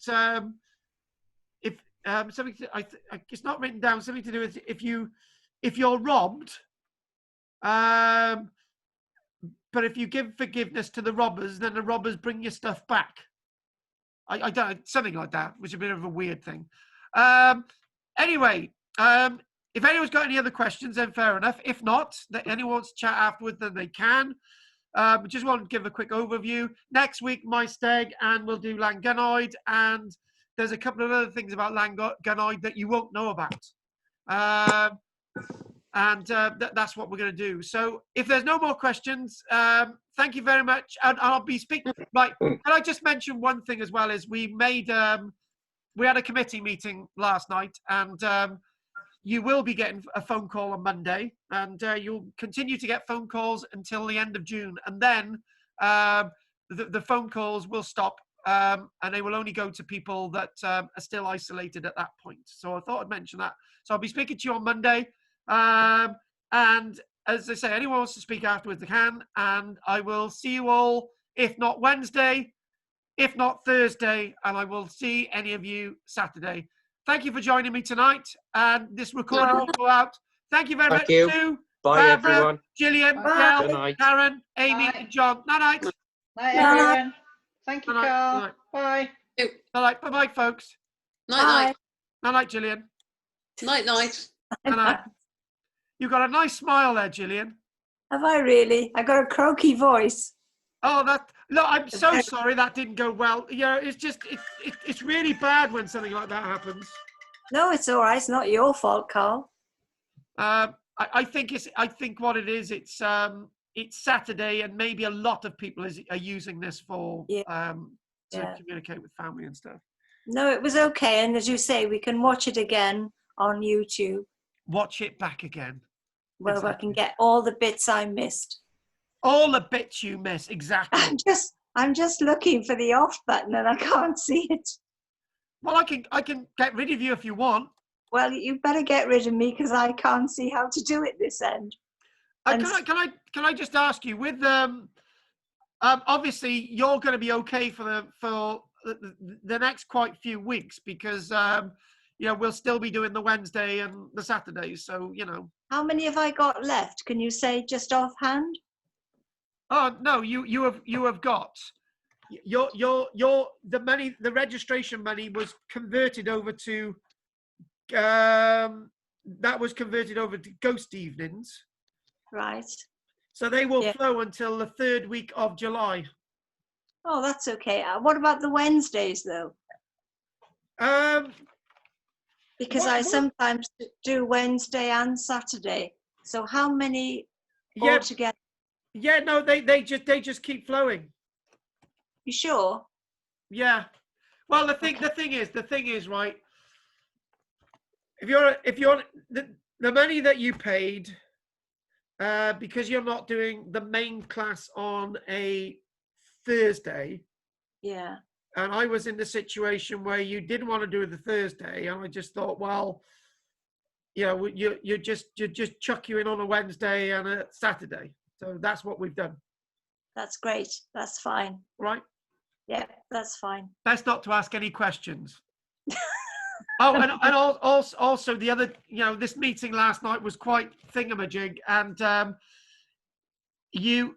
it's not written down. Something to do with if you're robbed, but if you give forgiveness to the robbers, then the robbers bring your stuff back. I don't, something like that, which is a bit of a weird thing. Anyway, if anyone's got any other questions, then fair enough. If not, that anyone wants to chat afterwards, then they can. Just want to give a quick overview. Next week, Maesteg, and we'll do Llangynnoed, and there's a couple of other things about Llangynnoed that you won't know about. That's what we're going to do. So if there's no more questions, thank you very much. And I'll be speaking. Right, can I just mention one thing as well? Is we had a committee meeting last night, and you will be getting a phone call on Monday, and you'll continue to get phone calls until the end of June. And then the phone calls will stop, and they will only go to people that are still isolated at that point. So I thought I'd mention that. So I'll be speaking to you on Monday. And as I say, anyone wants to speak afterwards, they can. And I will see you all, if not Wednesday, if not Thursday, and I will see any of you Saturday. Thank you for joining me tonight, and this recording will go out. Thank you very much to Barbara, everyone. Gillian, Del, Karen, Amy, and John. Night-night. Night, everyone. Thank you, Carl. Night. Bye. Night-night. Bye-bye, folks. Night-night. Night-night, Gillian. Night-night. Night-night. You've got a nice smile there, Gillian. Have I really? I've got a croaky voice. Oh, no, I'm so sorry that didn't go well. Yeah, it's just, it's really bad when something like that happens. No, it's all right. It's not your fault, Carl. I think what it is, it's Saturday, and maybe a lot of people are using this for to communicate with family and stuff. No, it was okay. And as you say, we can watch it again on YouTube. Watch it back again. Well, Exactly. I can get all the bits I missed. All the bits you miss, exactly. I'm just looking for the off button and I can't see it. Well, I can get rid of you if you want. Well, you better get rid of me because I can't see how to do it this end. Can I just ask you, with obviously you're going to be okay for the next quite few weeks, because we'll still be doing the Wednesday and the Saturdays, so How many have I got left? Can you say just offhand? Oh no, you have got the money, the registration money was converted over to that was converted over to ghost evenings. Right. So they will flow until the 3rd week of July. Oh, that's okay. What about the Wednesdays though? Because I sometimes do Wednesday and Saturday. So how many altogether? Yeah, no, they just keep flowing. You sure? Yeah. Well, the thing is, right? If you're the money that you paid, because you're not doing the main class on a Thursday. Yeah. And I was in the situation where you didn't want to do the Thursday, and I just thought, well, you just chuck you in on a Wednesday and a Saturday. So that's what we've done. That's great. That's fine. Right? Yeah, that's fine. Best not to ask any questions. Oh, and also the other, this meeting last night was quite thingamajig, and you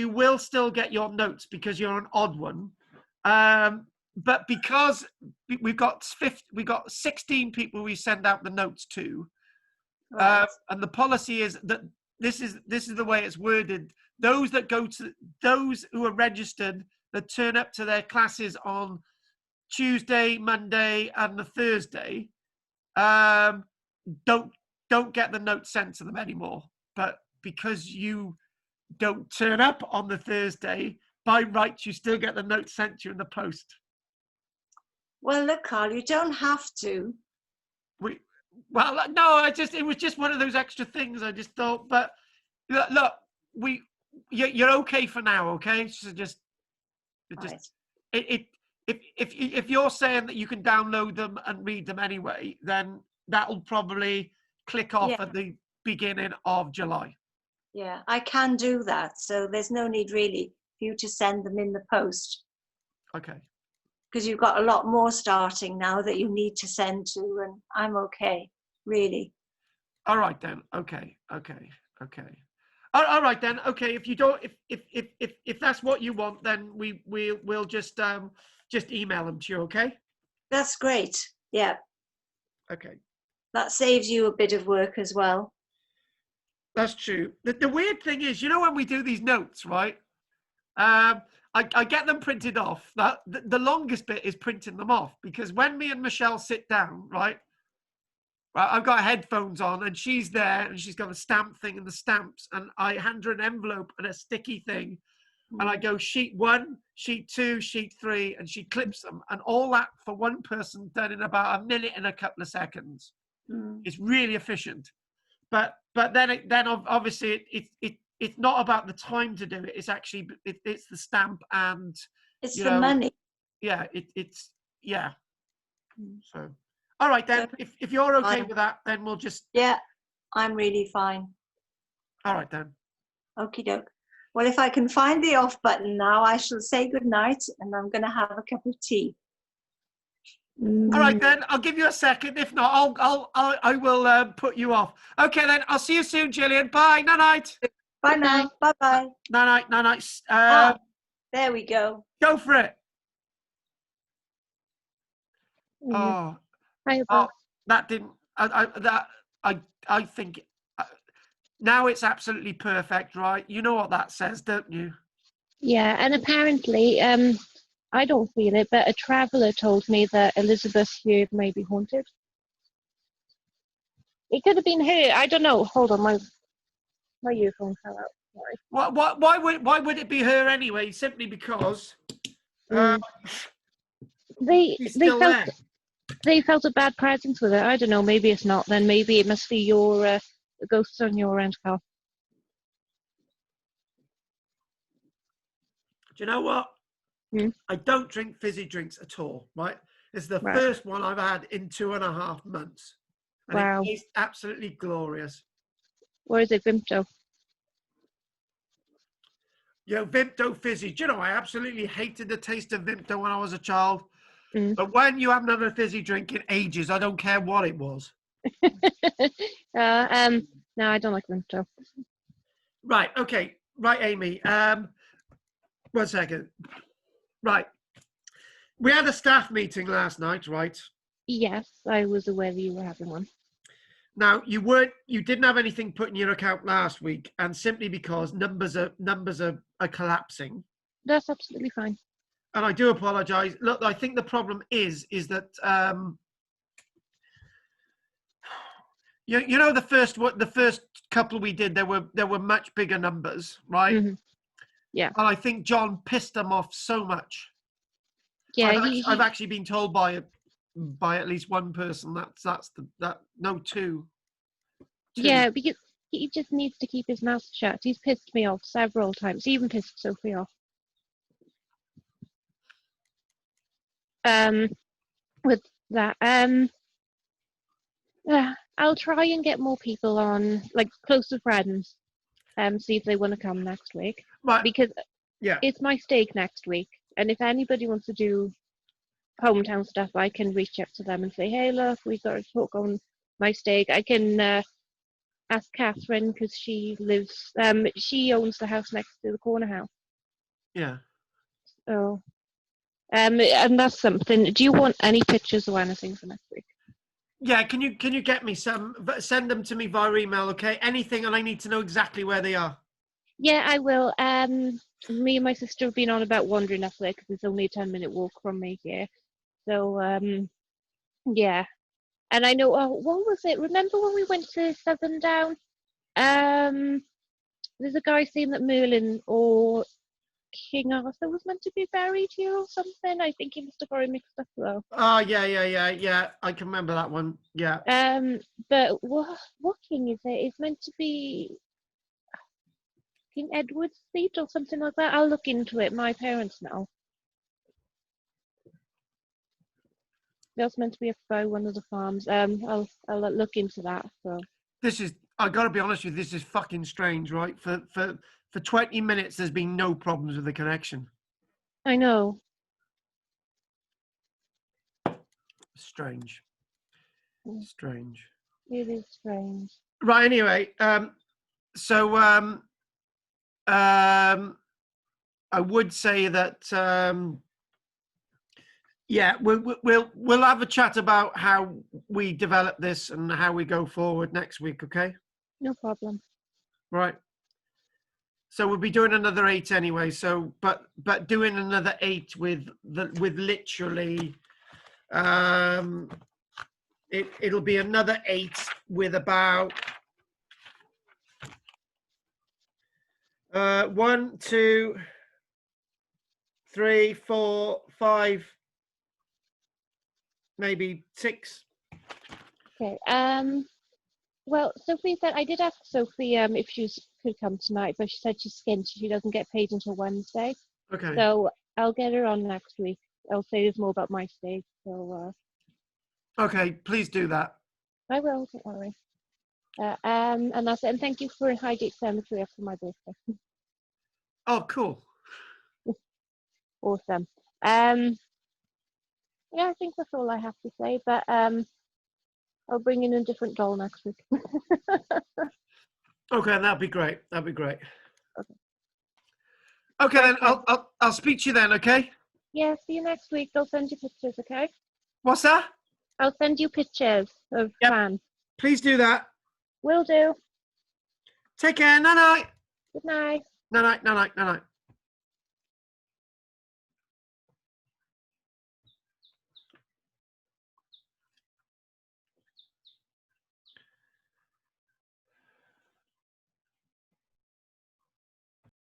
will still get your notes because you're an odd one. But because we got 16 people we send out the notes to, right. And the policy is that this is the way it's worded. Those who are registered that turn up to their classes on Tuesday, Monday, and the Thursday, don't get the notes sent to them anymore. But because you don't turn up on the Thursday, by rights, you still get the notes sent to you in the post. Well, look, Carl, you don't have to. It was just one of those extra things. I just thought, but look, you're okay for now, okay? So if you're saying that you can download them and read them anyway, then that'll probably click off at the beginning of July. Yeah, I can do that. So there's no need really for you to send them in the post. Okay. Because you've got a lot more starting now that you need to send to, and I'm okay, really. All right then. Okay. All right then. Okay. If you don't, if that's what you want, then we'll just email them to you. Okay. That's great. Yeah. Okay. That saves you a bit of work as well. That's true. The weird thing is, when we do these notes, right? I get them printed off. The longest bit is printing them off, because when me and Michelle sit down, right, I've got headphones on and she's there and she's got a stamp thing and the stamps, and I hand her an envelope and a sticky thing, and I go sheet 1, sheet 2, sheet 3, and she clips them, and all that for one person done in about a minute and a couple of seconds. It's really efficient. But then obviously it's not about the time to do it. It's actually it's the stamp and it's the money. Yeah, it's yeah. So all right then, if you're okay with that, then we'll just I'm really fine. All right then. Okie doke. Well, if I can find the off button now, I shall say good night, and I'm going to have a cup of tea. All right then, I'll give you a second. If not, I will put you off. Okay then, I'll see you soon, Gillian. Bye. Night. Bye now. Bye bye. Night. There we go. Go for it. That didn't. I think now it's absolutely perfect, right? You know what that says, don't you? Yeah, and apparently, I don't feel it, but a traveller told me that Elizabeth here may be haunted. It could have been her. I don't know. Hold on, my earphone fell out. Sorry. Why would it be her anyway? Simply because They she's still felt there. they felt a bad presence with it. I don't know. Maybe it's not. Then maybe it must be your ghosts on your end, Carl. Do you know what? Hmm? I don't drink fizzy drinks at all. Right? It's the Right. first one I've had in 2.5 months, and Wow. it tastes absolutely glorious. Or is it Vimto? Yo, Vimto fizzy. Do you know, I absolutely hated the taste of Vimto when I was a child. Mm. But when you haven't had a fizzy drink in ages, I don't care what it was. No, I don't like Vimto. Right, okay. Right, Amy. 1 second. Right. We had a staff meeting last night, right? Yes, I was aware that you were having one. Now you didn't have anything put in your account last week, and simply because numbers are collapsing. That's absolutely fine. And I do apologise. Look, I think the problem is that you know the first couple we did, there were much bigger numbers, right? Mm-hmm. Yeah. And I think John pissed them off so much. Yeah, I've actually been told by at least one person two. Yeah, because he just needs to keep his mouth shut. He's pissed me off several times. He even pissed Sophie off. With that, I'll try and get more people on, like closer friends. See if they want to come next week. Right. Because yeah, it's my stake next week, and if anybody wants to do hometown stuff, I can reach out to them and say, hey, look, we got to talk on my stake. I can ask Catherine because she lives. She owns the house next to the corner house. Yeah. Oh. And that's something. Do you want any pictures or anything for next week? Yeah, can you get me some? Send them to me via email, okay? Anything, and I need to know exactly where they are. Yeah, I will. Me and my sister have been on about wandering up there because it's only a 10-minute walk from me here. So, yeah. And I know. What was it? Remember when we went to Southern Down? There's a guy saying that Merlin or King Arthur was meant to be buried here or something. I think he must have got it mixed up though. Oh, yeah. I can remember that one. Yeah. But what king is it? It's meant to be King Edward's seat or something like that. I'll look into it. My parents know. That's meant to be by one of the farms. I'll look into that. So this is. I got to be honest with you. This is fucking strange, right? For 20 minutes, there's been no problems with the connection. I know. Strange. Strange. It is strange. Right. Anyway, so I would say that yeah, we'll have a chat about how we develop this and how we go forward next week. Okay. No problem. Right. So we'll be doing another 8 anyway. So, but doing another 8 with literally, it'll be another 8 with about 1, 2, 3, 4, 5, maybe 6. Okay. Well, Sophie said I did ask Sophie if she could come tonight, but she said she's skint. She doesn't get paid until Wednesday. Okay. So I'll get her on next week. I'll say there's more about my stake. So. Okay, please do that. I will. Don't worry. And that's it. And thank you for Highgate Cemetery after my birthday. Oh, cool. Awesome. Yeah, I think that's all I have to say. But I'll bring in a different doll next week. Okay, that'd be great. That'd be great. Okay. Okay, then I'll speak to you then. Okay. Yeah. See you next week. I'll send you pictures. Okay. What's that? I'll send you pictures of Fan. Please do that. Will do. Take care. Night night. Good night. Night night. Night night. Night night.